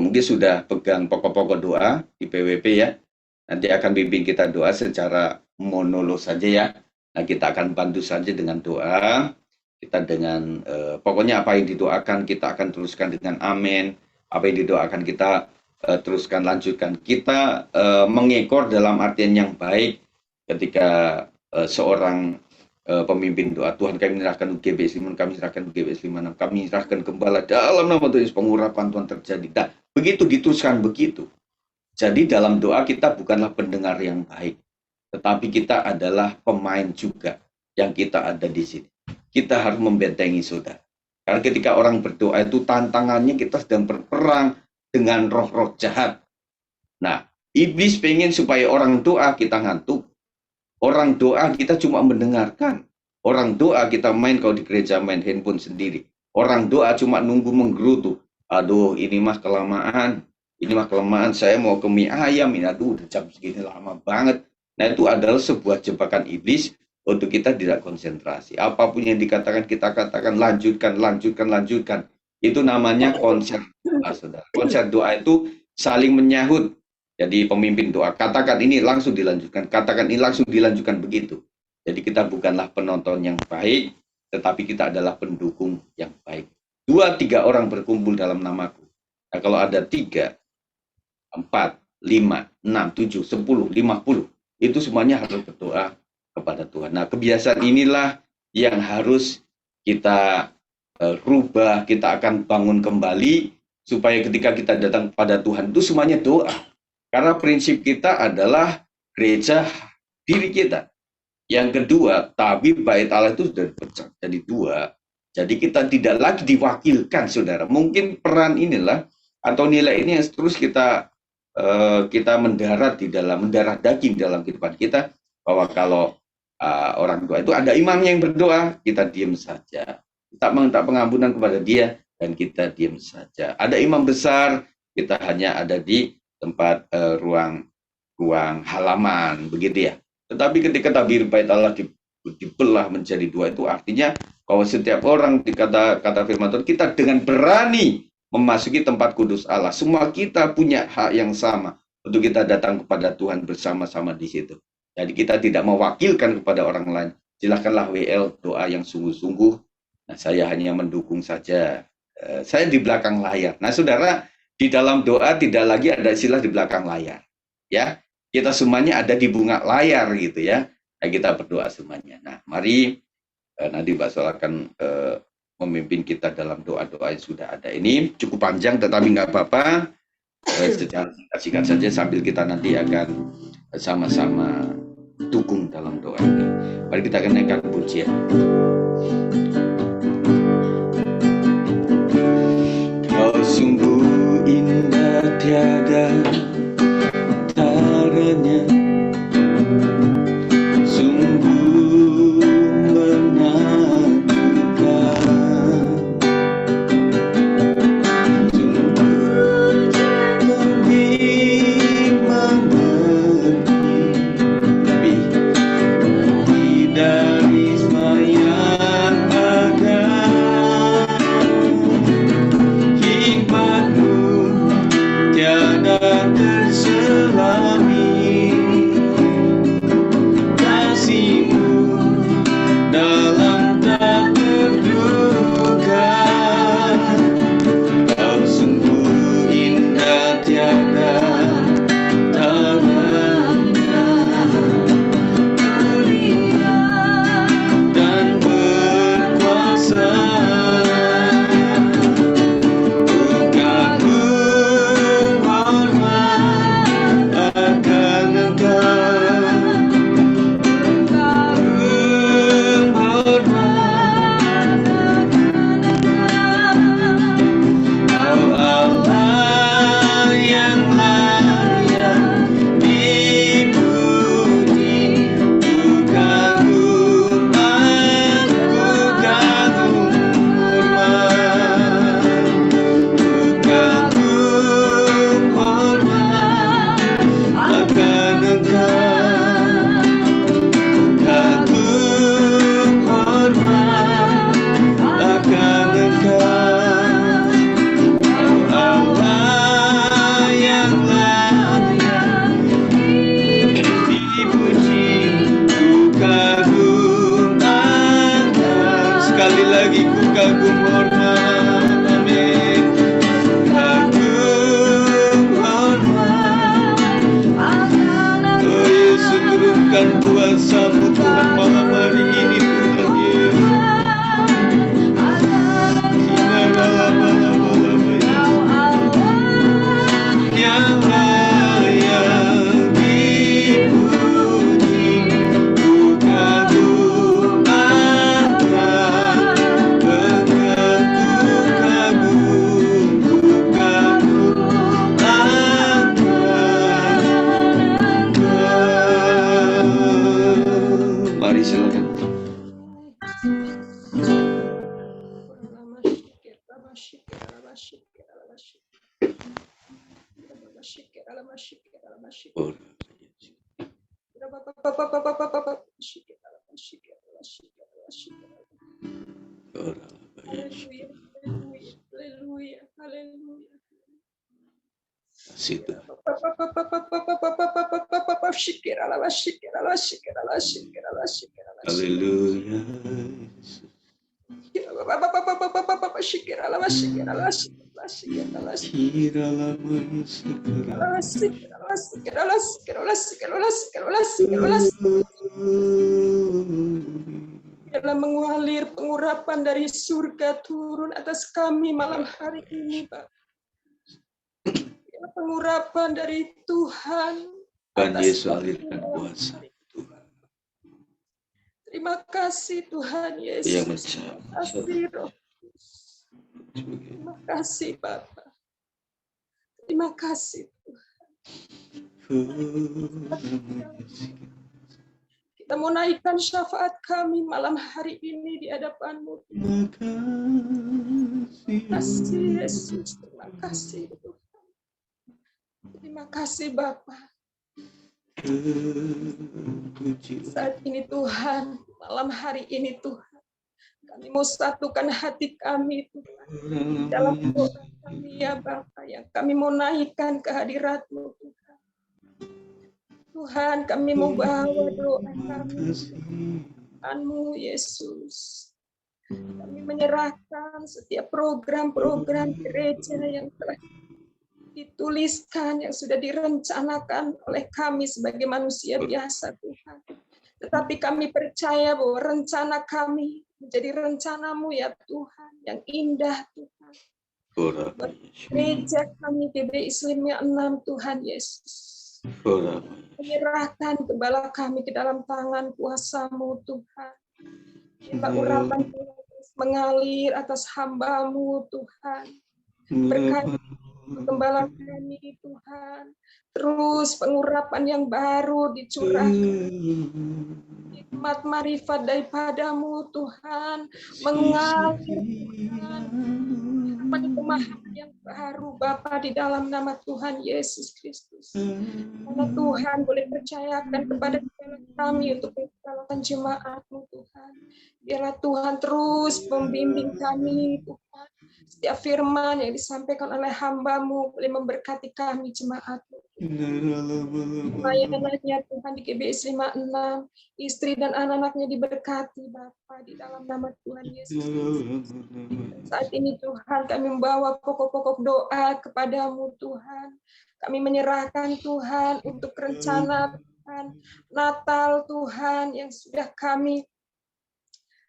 mungkin sudah pegang pokok-pokok doa di PWP ya. Nanti akan bimbing kita doa secara monolog saja ya. Nah, kita akan bantu saja dengan doa. Kita dengan pokoknya apa yang didoakan kita akan teruskan dengan amin. Apa yang didoakan kita teruskan, lanjutkan. Kita mengekor dalam artian yang baik ketika seorang pemimpin doa, Tuhan kami menyerahkan UGBS 5, kami serahkan UGBS 5, kami serahkan gembala dalam nama Tuhan, pengurapan Tuhan terjadi. Nah, begitu diteruskan begitu. Jadi dalam doa kita bukanlah pendengar yang baik, tetapi kita adalah pemain juga yang kita ada di sini. Kita harus membentengi saudara. Karena ketika orang berdoa itu tantangannya kita sedang berperang dengan roh-roh jahat. Nah, iblis pengen supaya orang doa kita ngantuk. Orang doa kita cuma mendengarkan. Orang doa kita main kalau di gereja main handphone sendiri. Orang doa cuma nunggu menggerutu. Aduh, ini mah kelamaan. Ini mah kelamaan. Saya mau ke mie ayam. Ini aduh, udah jam segini lama banget. Nah, itu adalah sebuah jebakan iblis untuk kita tidak konsentrasi. Apapun yang dikatakan, kita katakan lanjutkan, lanjutkan, lanjutkan. Itu namanya konser doa, saudara. Konser doa itu saling menyahut. Jadi pemimpin doa, katakan ini langsung dilanjutkan, katakan ini langsung dilanjutkan begitu. Jadi kita bukanlah penonton yang baik, tetapi kita adalah pendukung yang baik. 2-3 orang berkumpul dalam namaku. Nah, kalau ada 3, 4, 5, 6, 7, 10, 50, itu semuanya harus berdoa kepada Tuhan. Nah, kebiasaan inilah yang harus kita rubah, kita akan bangun kembali, supaya ketika kita datang kepada Tuhan itu semuanya doa. Karena prinsip kita adalah gereja diri kita. Yang kedua, tabir bait Allah itu sudah dipecah jadi 2. Jadi kita tidak lagi diwakilkan, saudara. Mungkin peran inilah atau nilai ini yang terus kita mendarat mendarah daging dalam kehidupan kita, bahwa kalau orang tua itu ada imamnya yang berdoa, kita diam saja. Kita minta pengampunan kepada dia dan kita diam saja. Ada imam besar, kita hanya ada di tempat ruang halaman, begitu ya. Tetapi ketika tabir bait Allah dibelah menjadi 2, itu artinya bahwa setiap orang, kata firman Tuhan, kita dengan berani memasuki tempat kudus Allah. Semua kita punya hak yang sama untuk kita datang kepada Tuhan bersama-sama di situ. Jadi kita tidak mewakilkan kepada orang lain. Silakanlah WL doa yang sungguh-sungguh. Nah, saya hanya mendukung saja. Saya di belakang layar. Nah, saudara, di dalam doa tidak lagi ada istilah di belakang layar. Ya, kita semuanya ada di bunga layar gitu ya. Nah, kita berdoa semuanya. Nah, mari nanti Mbak Sol akan memimpin kita dalam doa-doa yang sudah ada. Ini cukup panjang tetapi nggak apa-apa, secara singkat saja sambil kita nanti akan sama-sama dukung dalam doa ini. Mari kita akan naikkan pujian. Kau sungguh indah tiada taranya, sungguh menakjubkan, sungguh lebih mengerti, lebih dari semua yang ada. Hikmatmu tiada terselami, kasihmu dalam tak terduga. Kau sungguh indah tiada taranya, mulia dan berkuasa. Kagum hormat akan Engkau, kagum hormat Kau Allah yang layak dipuji. Ku kagum, aku kagum hormat, ku kagum hormat akan Engkau, kagum hormat akan Engkau. Allah yang layak dipuji. Ku kagum Engkau, sekali lagi ku kagum hormat, amin. Kagum hormat, oh Yesus, turunkan kuasa-Mu Tuhan malam hari ini Tuhan Yesus. Yang layak dipuji. Ku kagum akan Engkau, ku kagum akan Engkau. Mari silakan. Oh, Haleluya, haleluya, haleluya. Kasih Tuhan. Haleluya. Dalam mengalir pengurapan dari surga turun atas kami malam hari ini, Pak. Pengurapan dari Tuhan. Tuhan atas Yesus kami alirkan malam kuasa hari. Tuhan Terima kasih Tuhan yang Yesus. mencabut Terima kasih Roh. Terima kasih Bapak. Terima kasih kita mau naikkan syafaat kami malam hari ini di hadapan-Mu. Terima kasih Yesus. Terima kasih Tuhan. Terima kasih Bapak. Saat ini Tuhan, malam hari ini Tuhan, kami mau satukan hati kami Tuhan. Dalam doa kami ya Bapak, yang kami mau naikkan kehadirat-Mu Tuhan. Tuhan, kami mau bawa doa kami Tuhan-Mu Yesus. Kami menyerahkan setiap program-program gereja yang telah dituliskan, yang sudah direncanakan oleh kami sebagai manusia biasa Tuhan. Tetapi kami percaya bahwa rencana kami menjadi rencana-Mu ya Tuhan, yang indah Tuhan. Gereja kami GBI Islimia 6 Tuhan Yesus. Menyerahkan gembala kami ke dalam tangan kuasa-Mu Tuhan. Biarlah urapan Tuhan mengalir atas hamba-Mu Tuhan. Berkati gembala kami Tuhan. Terus pengurapan yang baru dicurahkan. Hikmat marifat daripada-Mu Tuhan. Mengalir Tuhan. Pemahaman yang baru Bapa di dalam nama Tuhan Yesus Kristus. Karena Tuhan boleh percayakan kepada kami untuk menjalankan jemaat-Mu Tuhan. Biarlah Tuhan terus membimbing kami Tuhan. Setiap firman yang disampaikan oleh hamba-Mu boleh memberkati kami jemaat-Mu. Pelayanannya Tuhan di GBI 56, istri dan anak-anaknya diberkati Bapa di dalam nama Tuhan Yesus. Saat ini Tuhan kami membawa pokok-pokok doa kepada-Mu Tuhan. Kami menyerahkan Tuhan untuk rencana Tuhan, Natal Tuhan yang sudah kami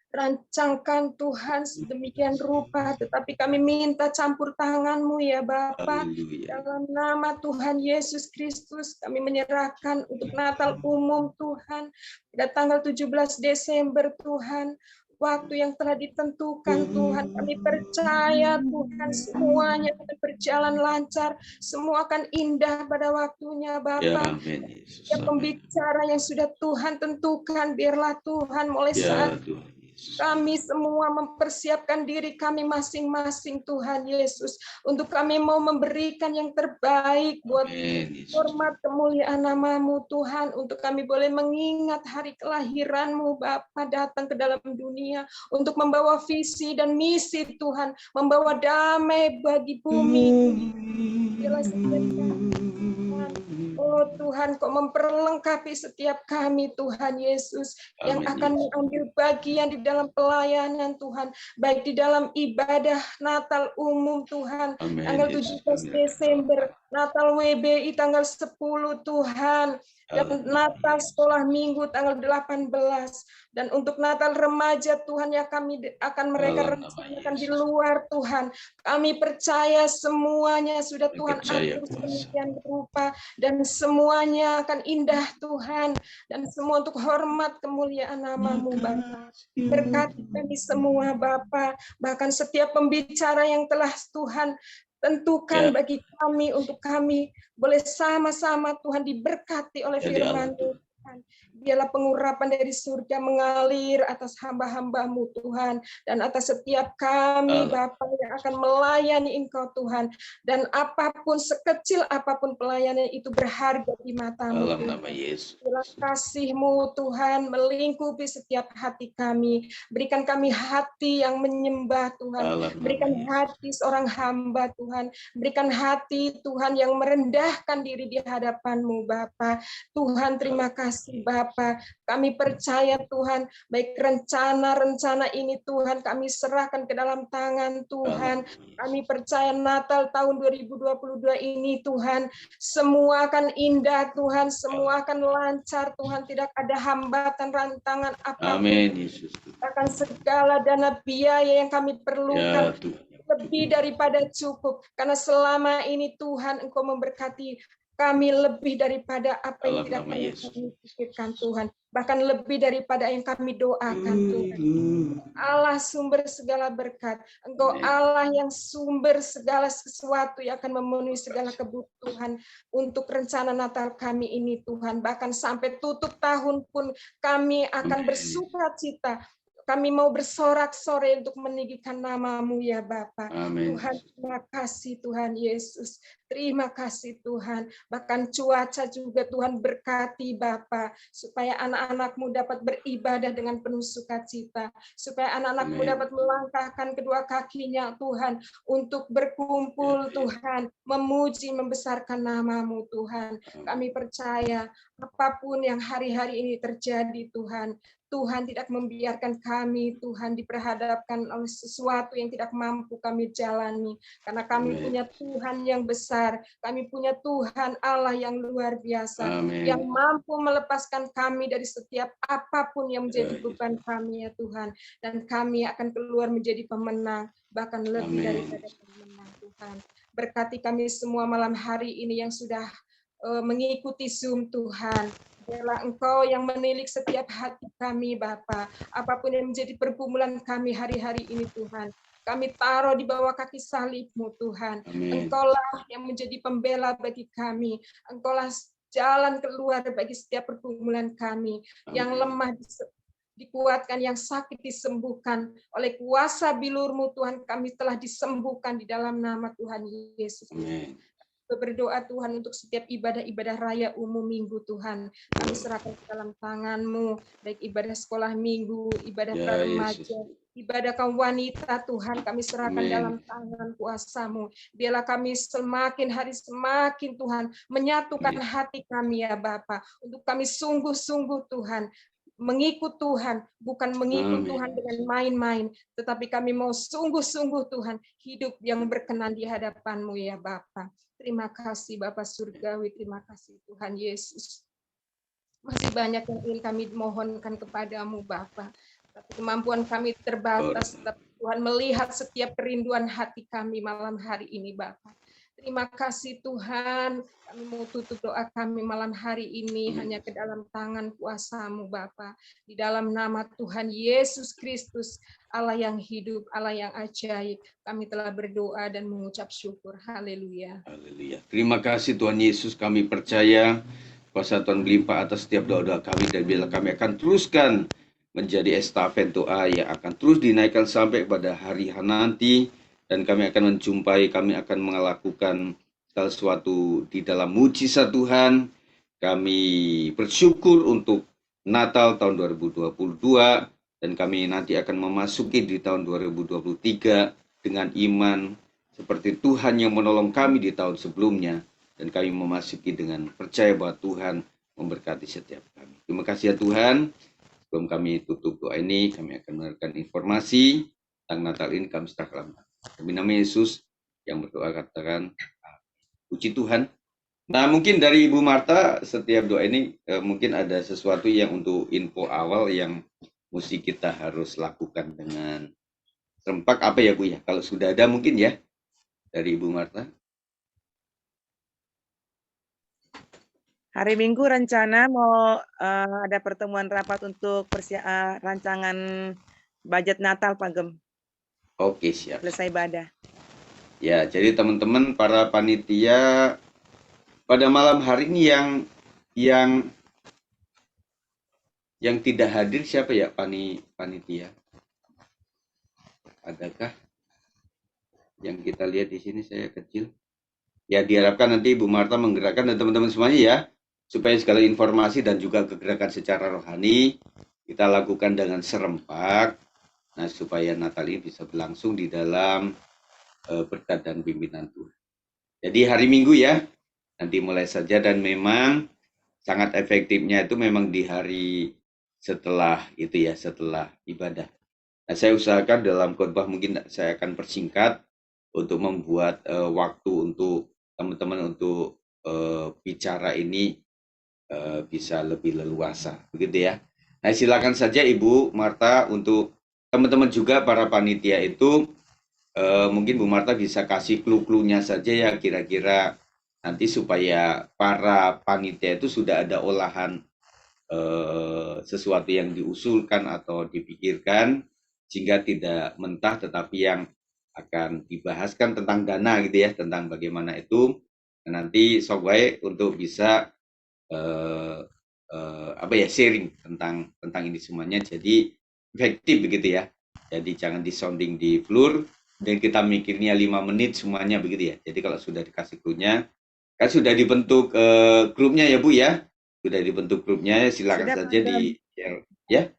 rancangkan Tuhan sedemikian rupa, tetapi kami minta campur tangan-Mu ya Bapa. Dalam nama Tuhan Yesus Kristus kami menyerahkan untuk Natal umum Tuhan pada tanggal 17 Desember Tuhan. Waktu yang telah ditentukan Tuhan, kami percaya Tuhan semuanya akan berjalan lancar, semua akan indah pada waktunya Bapa. Ya, pembicara yang sudah Tuhan tentukan, biarlah Tuhan mulai saat kami semua mempersiapkan diri kami masing-masing Tuhan Yesus. Untuk kami mau memberikan yang terbaik buat hormat kemuliaan nama-Mu Tuhan. Untuk kami boleh mengingat hari kelahiran-Mu Bapa datang ke dalam dunia. Untuk membawa visi dan misi Tuhan. Membawa damai bagi bumi. Biarlah setiap Tuhan. Oh Tuhan, Kau memperlengkapi setiap kami Tuhan Yesus yang akan mengambil bagian di dalam pelayanan Tuhan, baik di dalam ibadah Natal umum Tuhan, tanggal 17 Desember, Natal WBI tanggal 10 Tuhan, dan Natal sekolah minggu tanggal 18, dan untuk Natal remaja Tuhan yang kami akan mereka rencanakan di luar Tuhan. Kami percaya semuanya sudah Tuhan atur sedemikian rupa, dan semuanya akan indah Tuhan, dan semua untuk hormat kemuliaan nama-Mu Bapa. Berkati kami semua Bapa, bahkan setiap pembicara yang telah Tuhan tentukan bagi kami, untuk kami boleh sama-sama Tuhan diberkati oleh firman-Mu. Tuhan. Biarlah pengurapan dari surga mengalir atas hamba-hamba-Mu Tuhan, dan atas setiap kami Bapa yang akan melayani Engkau Tuhan. Dan apapun, sekecil apapun pelayanan itu berharga di mata-Mu Dalam Tuhan. nama Yesus. Biarlah kasih-Mu Tuhan melingkupi setiap hati kami. Berikan kami hati yang menyembah Tuhan. Dalam nama Berikan Yesus. hati seorang hamba Tuhan. Berikan hati Tuhan yang merendahkan diri di hadapan-Mu Bapa. Tuhan, terima kasih Bapa. Kami percaya Tuhan, baik rencana-rencana ini Tuhan kami serahkan ke dalam tangan Tuhan. Kami percaya Natal tahun 2022 ini Tuhan, semua akan indah Tuhan, semua akan lancar Tuhan, tidak ada hambatan, rantangan apapun. Amin Yesus. Akan segala dana biaya yang kami perlukan, Ya Tuhan. lebih daripada cukup, karena selama ini Tuhan Engkau memberkati kami lebih daripada apa yang tidak pernah kami pikirkan Tuhan, bahkan lebih daripada yang kami doakan Tuhan. Allah sumber segala berkat, Engkau Allah yang sumber segala sesuatu yang akan memenuhi segala kebutuhan untuk rencana Natal kami ini Tuhan, bahkan sampai tutup tahun pun kami akan bersukacita. Kami mau bersorak-sorai untuk meninggikan nama-Mu ya Bapa. Amin. Tuhan, terima kasih Tuhan Yesus. Terima kasih Tuhan. Bahkan cuaca juga Tuhan berkati Bapa, supaya anak-anak-Mu dapat beribadah dengan penuh sukacita. Supaya anak-anak-Mu dapat melangkahkan kedua kakinya Tuhan, untuk berkumpul Tuhan, memuji, membesarkan nama-Mu Tuhan. Kami percaya apapun yang hari-hari ini terjadi Tuhan, Tuhan tidak membiarkan kami, Tuhan, diperhadapkan oleh sesuatu yang tidak mampu kami jalani. Karena kami punya Tuhan yang besar, kami punya Tuhan Allah yang luar biasa, yang mampu melepaskan kami dari setiap apapun yang menjadi beban kami ya Tuhan. Dan kami akan keluar menjadi pemenang, bahkan lebih daripada pemenang Tuhan. Berkati kami semua malam hari ini yang sudah mengikuti Zoom Tuhan. Biarlah Engkau yang menilik setiap hati kami Bapa. Apapun yang menjadi pergumulan kami hari-hari ini Tuhan, kami taruh di bawah kaki salib-Mu Tuhan. Engkaulah yang menjadi pembela bagi kami. Engkaulah jalan keluar bagi setiap pergumulan kami. Yang lemah dikuatkan, yang sakit disembuhkan. Oleh kuasa bilur-Mu Tuhan, kami telah disembuhkan di dalam nama Tuhan Yesus. Berdoa Tuhan untuk setiap ibadah-ibadah raya umum minggu Tuhan. Kami serahkan ke dalam tangan-Mu, baik ibadah sekolah minggu, ibadah remaja, ibadah kaum wanita Tuhan, kami serahkan dalam tangan kuasa-Mu. Biarlah kami semakin hari semakin Tuhan menyatukan hati kami ya Bapa, untuk kami sungguh-sungguh Tuhan mengikut Tuhan, bukan mengikut Tuhan dengan main-main, tetapi kami mau sungguh-sungguh Tuhan hidup yang berkenan di hadapan-Mu ya Bapa. Terima kasih Bapa Surgawi, terima kasih Tuhan Yesus. Masih banyak yang ingin kami mohonkan kepadamu Bapa, tapi kemampuan kami terbatas, tapi Tuhan melihat setiap kerinduan hati kami malam hari ini Bapa. Terima kasih Tuhan, kami mau tutup doa kami malam hari ini hanya ke dalam tangan kuasa-Mu Bapa. Di dalam nama Tuhan Yesus Kristus, Allah yang hidup, Allah yang ajaib, kami telah berdoa dan mengucap syukur. Haleluya. Haleluya. Terima kasih Tuhan Yesus, kami percaya kuasa Tuhan melimpah atas setiap doa-doa kami, dan bila kami akan teruskan menjadi estafet doa yang akan terus dinaikkan sampai pada hari nanti. Dan kami akan menjumpai, kami akan melakukan sesuatu di dalam mujizat Tuhan. Kami bersyukur untuk Natal tahun 2022, dan kami nanti akan memasuki di tahun 2023 dengan iman seperti Tuhan yang menolong kami di tahun sebelumnya. Dan kami memasuki dengan percaya bahwa Tuhan memberkati setiap kami. Terima kasih ya Tuhan. Sebelum kami tutup doa ini, kami akan memberikan informasi tentang Natal ini. Kami serahkan demi nama Yesus yang berdoa, katakan puji Tuhan. Nah, mungkin dari Ibu Marta, setiap doa ini mungkin ada sesuatu yang untuk info awal yang mesti kita harus lakukan dengan serempak, apa ya Bu ya? Kalau sudah ada mungkin ya dari Ibu Marta. Hari Minggu rencana mau ada pertemuan rapat untuk rancangan budget Natal Pak Gem. Oke, siap. Selesai ibadah. Ya, jadi teman-teman para panitia pada malam hari ini yang Yang tidak hadir siapa ya, panitia? Adakah yang kita lihat di sini? Saya kecil. Ya, diharapkan nanti Ibu Marta menggerakkan dan teman-teman semuanya ya, supaya segala informasi dan juga kegerakan secara rohani kita lakukan dengan serempak. Nah, supaya Natal ini bisa berlangsung di dalam berkat dan pimpinan Tuhan. Jadi hari Minggu ya, nanti mulai saja, dan memang sangat efektifnya itu memang di hari setelah itu ya, setelah ibadah. Nah, saya usahakan dalam khotbah mungkin saya akan persingkat untuk membuat waktu untuk teman-teman untuk bicara ini bisa lebih leluasa, begitu ya. Nah, silakan saja Ibu Marta untuk teman-teman juga para panitia itu mungkin Bu Marta bisa kasih clue-cluenya saja ya, kira-kira nanti supaya para panitia itu sudah ada olahan sesuatu yang diusulkan atau dipikirkan, sehingga tidak mentah tetapi yang akan dibahaskan tentang dana gitu ya, tentang bagaimana itu. Nah, nanti Sobway untuk bisa sharing tentang ini semuanya, jadi efektif begitu ya. Jadi jangan disounding di floor dan kita mikirnya 5 menit semuanya begitu ya. Jadi kalau sudah dikasih clue-nya, kan sudah dibentuk grupnya ya Bu ya. Sudah dibentuk grupnya, silakan Sudah, saja di share ya.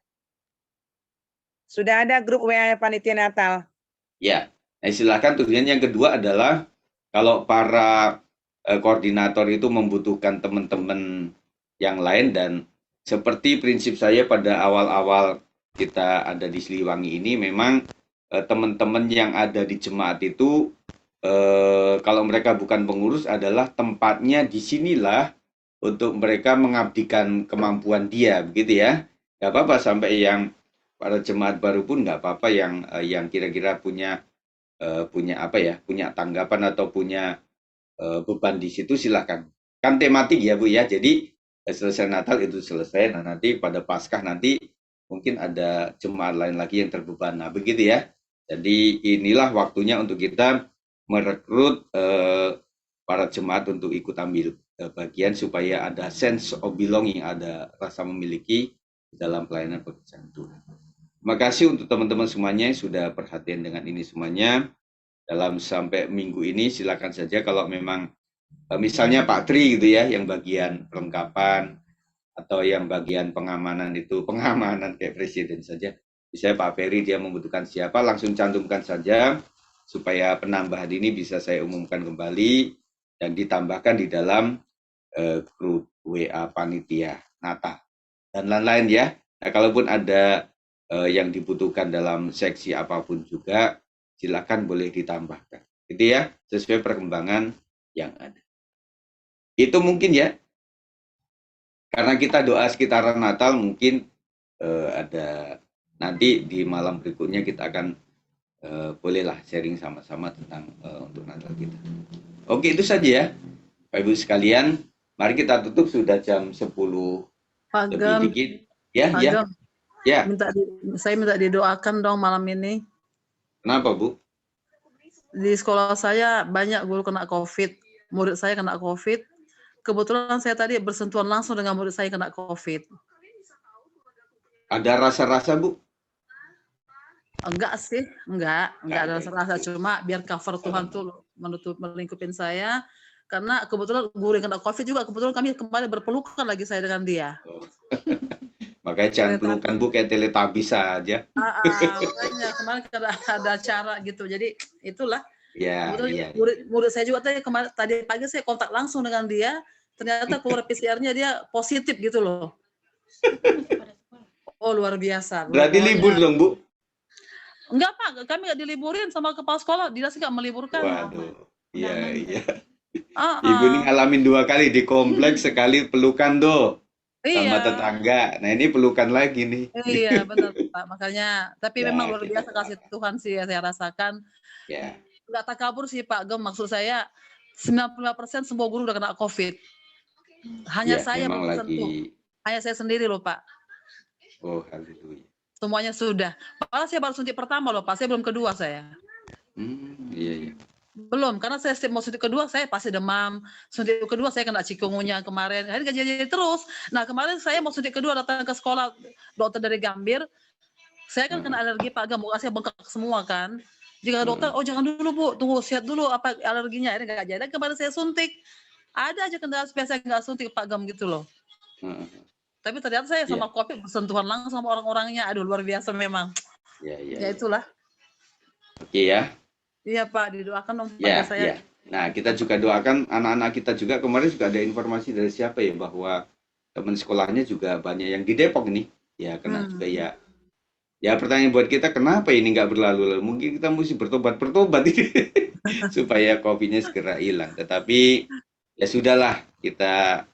Sudah ada grup WA Panitia Natal. Ya. Nah, silakan. Tujuan yang kedua adalah kalau para koordinator itu membutuhkan teman-teman yang lain, dan seperti prinsip saya pada awal-awal kita ada di Siliwangi ini, memang teman-teman yang ada di jemaat itu kalau mereka bukan pengurus adalah tempatnya di sinilah untuk mereka mengabdikan kemampuan dia, begitu ya. Nggak apa-apa sampai yang para jemaat baru pun nggak apa-apa yang kira-kira punya punya tanggapan atau punya beban di situ, silakan. Kan tematik ya Bu ya. Jadi selesai Natal itu selesai. Nah, nanti pada Paskah nanti mungkin ada jemaat lain lagi yang terbeban. Nah, begitu ya. Jadi inilah waktunya untuk kita merekrut para jemaat untuk ikut ambil bagian supaya ada sense of belonging, ada rasa memiliki dalam pelayanan pekerjaan Tuhan. Terima kasih untuk teman-teman semuanya yang sudah perhatian dengan ini semuanya. Dalam sampai minggu ini silakan saja kalau memang misalnya Pak Tri gitu ya, yang bagian perlengkapan atau yang bagian pengamanan itu, pengamanan kayak presiden saja. Misalnya Pak Ferry dia membutuhkan siapa, langsung cantumkan saja supaya penambahan ini bisa saya umumkan kembali dan ditambahkan di dalam grup WA panitia Natal dan lain-lain ya. Nah, kalaupun ada yang dibutuhkan dalam seksi apapun juga, silakan boleh ditambahkan. Gitu ya, sesuai perkembangan yang ada. Itu mungkin ya, karena kita doa sekitaran Natal, mungkin ada nanti di malam berikutnya kita akan bolehlah sharing sama-sama tentang untuk Natal kita. Oke, itu saja ya, Bapak Ibu sekalian. Mari kita tutup, sudah jam 10 Pak lebih Gem, dikit. Ya, Pak ya, Gem, ya. saya minta didoakan dong malam ini. Kenapa, Bu? Di sekolah saya banyak guru kena COVID, murid saya kena COVID. Kebetulan saya tadi bersentuhan langsung dengan murid saya kena COVID. Ada rasa-rasa, Bu? Enggak sih, enggak ada Ada. rasa-rasa, cuma biar cover Tuhan tuh melingkupin saya. Karena kebetulan guru yang kena COVID juga, kebetulan kami kembali berpelukan lagi saya dengan dia. Oh. Makanya jangan pelukan, Bu, kayak Teletubbies saja. Makanya kemarin ada acara gitu, jadi itulah. Ya, iya. Murid saya juga tadi pagi saya kontak langsung dengan dia, ternyata keluar PCR-nya dia positif gitu loh. Oh, luar biasa. Berarti libur dong, Bu? Enggak, Pak, kami nggak diliburin sama kepala sekolah, dinas nggak meliburkan. Waduh, iya. Uh-uh. Ibu ini ngalamin 2 kali di kompleks, sekali pelukan tuh sama Iya. tetangga. Nah, ini pelukan lagi nih. Iya, benar, Pak. Makanya, tapi Ya, memang luar kita biasa kasih Tuhan sih ya saya rasakan. Ya. Nggak takabur sih Pak Gem, maksud saya 95% semua guru udah kena COVID. Hanya Ya, saya memang belum tersentuh. Hanya saya sendiri loh Pak. Oh, haleluya. Semuanya sudah. Padahal saya baru suntik pertama loh Pak, saya belum kedua saya. Iya. Belum, karena saya setiap mau suntik kedua saya pasti demam, suntik kedua saya kena chikungunya kemarin, akhirnya jadi terus. Nah kemarin saya mau suntik kedua datang ke sekolah dokter dari Gambir, saya kan kena alergi Pak Gam, muka saya bengkak semua kan. Jika dokter, oh jangan dulu Bu, tunggu sehat dulu apa alerginya, akhirnya nggak jadi. Kemarin saya suntik, ada aja kendala supaya saya nggak suntik Pak Gam gitu loh. Tapi ternyata saya sama COVID bersentuhan langsung sama orang-orangnya, aduh luar biasa memang. Ya itulah. Oke ya. Iya Pak, didoakan dong Ya, pada saya. ya. Nah, kita juga doakan anak-anak kita juga. Kemarin juga ada informasi dari siapa ya, bahwa teman sekolahnya juga banyak yang di Depok nih. Ya, kena juga ya. Ya, pertanyaan buat kita, kenapa ini nggak berlalu-lalu? Mungkin kita mesti bertobat ini supaya COVID-nya segera hilang. Tetapi ya sudahlah, kita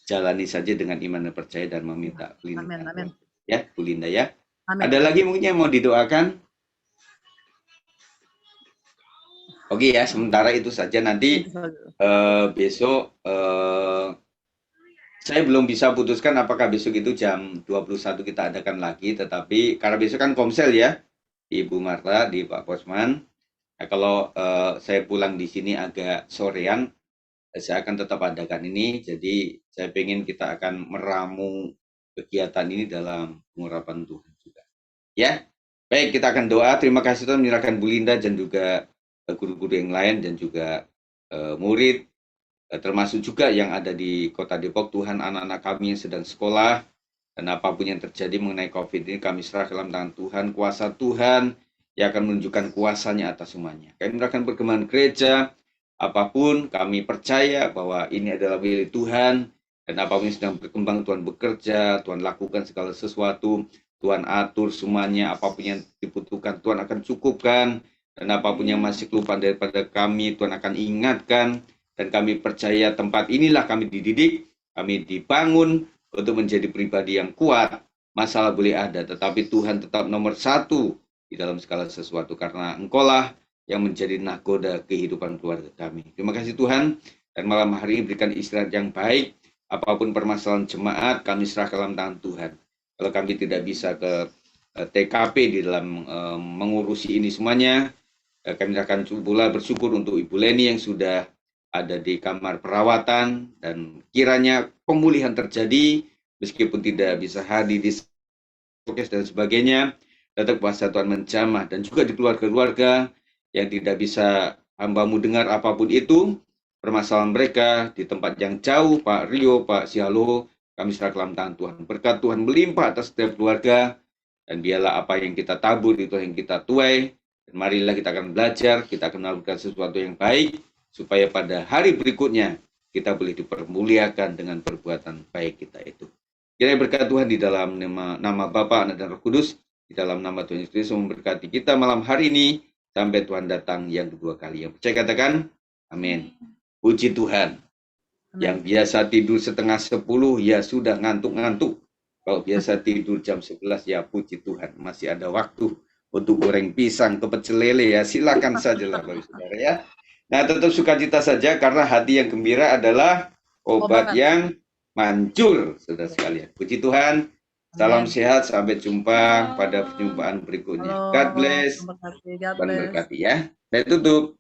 jalani saja dengan iman dan percaya dan meminta pelindungan. Amin. Ya, Bu Linda ya. Amin. Ada lagi mungkin yang mau didoakan? Oke ya, sementara itu saja. Nanti besok saya belum bisa putuskan apakah besok itu jam 21 kita adakan lagi, tetapi karena besok kan komsel ya, Ibu Marta, di Pak Posman. Nah, kalau saya pulang di sini agak sorean, saya akan tetap adakan ini. Jadi saya ingin kita akan meramu kegiatan ini dalam pengurapan Tuhan juga. Ya, baik, kita akan doa. Terima kasih Tuhan, menyerahkan Bu Linda dan juga guru-guru yang lain dan juga murid, termasuk juga yang ada di Kota Depok. Tuhan, anak-anak kami yang sedang sekolah, dan apapun yang terjadi mengenai COVID ini, kami serah dalam tangan Tuhan. Kuasa Tuhan yang akan menunjukkan kuasanya atas semuanya. Kami menyerahkan perkembangan gereja, apapun kami percaya bahwa ini adalah milik Tuhan, dan apapun yang sedang berkembang, Tuhan bekerja, Tuhan lakukan segala sesuatu, Tuhan atur semuanya, apapun yang dibutuhkan Tuhan akan cukupkan, dan apapun yang masih kelupaan daripada kami, Tuhan akan ingatkan. Dan kami percaya tempat inilah kami dididik, kami dibangun untuk menjadi pribadi yang kuat. Masalah boleh ada, tetapi Tuhan tetap nomor satu di dalam segala sesuatu, karena Engkaulah yang menjadi nahkoda kehidupan keluarga kami. Terima kasih Tuhan, dan malam hari ini berikan istirahat yang baik. Apapun permasalahan jemaat, kami serah dalam tangan Tuhan. Kalau kami tidak bisa ke TKP di dalam mengurusi ini semuanya, kami akan pula bersyukur untuk Ibu Leni yang sudah ada di kamar perawatan, dan kiranya pemulihan terjadi meskipun tidak bisa hadir di podcast dan sebagainya. Tetap kuasa Tuhan menjamah, dan juga di keluarga-keluarga yang tidak bisa hamba-Mu dengar apapun itu permasalahan mereka di tempat yang jauh. Pak Rio, Pak Sialo, kami serah dalam tangan Tuhan. Berkat Tuhan melimpah atas setiap keluarga, dan biarlah apa yang kita tabur itu yang kita tuai. Dan marilah kita akan belajar, kita akan melakukan sesuatu yang baik, supaya pada hari berikutnya kita boleh dipermuliakan dengan perbuatan baik kita itu. Kiranya berkat Tuhan di dalam nama Bapa, Anak, dan Roh Kudus, di dalam nama Tuhan Yesus Kristus memberkati kita malam hari ini, sampai Tuhan datang yang kedua kali. Yang percaya katakan, amin. Puji Tuhan. Yang biasa tidur setengah 10, ya sudah ngantuk-ngantuk. Kalau biasa tidur jam 11, ya puji Tuhan, masih ada waktu untuk goreng pisang, kepecel lele, ya silakan saja lah Bapak Saudara ya. Nah, tetap sukacita saja, karena hati yang gembira adalah obat yang manjur, saudara sekalian. Puji Tuhan, salam sehat, sampai jumpa pada perjumpaan berikutnya. God bless, Tuhan berkati ya. Saya tutup.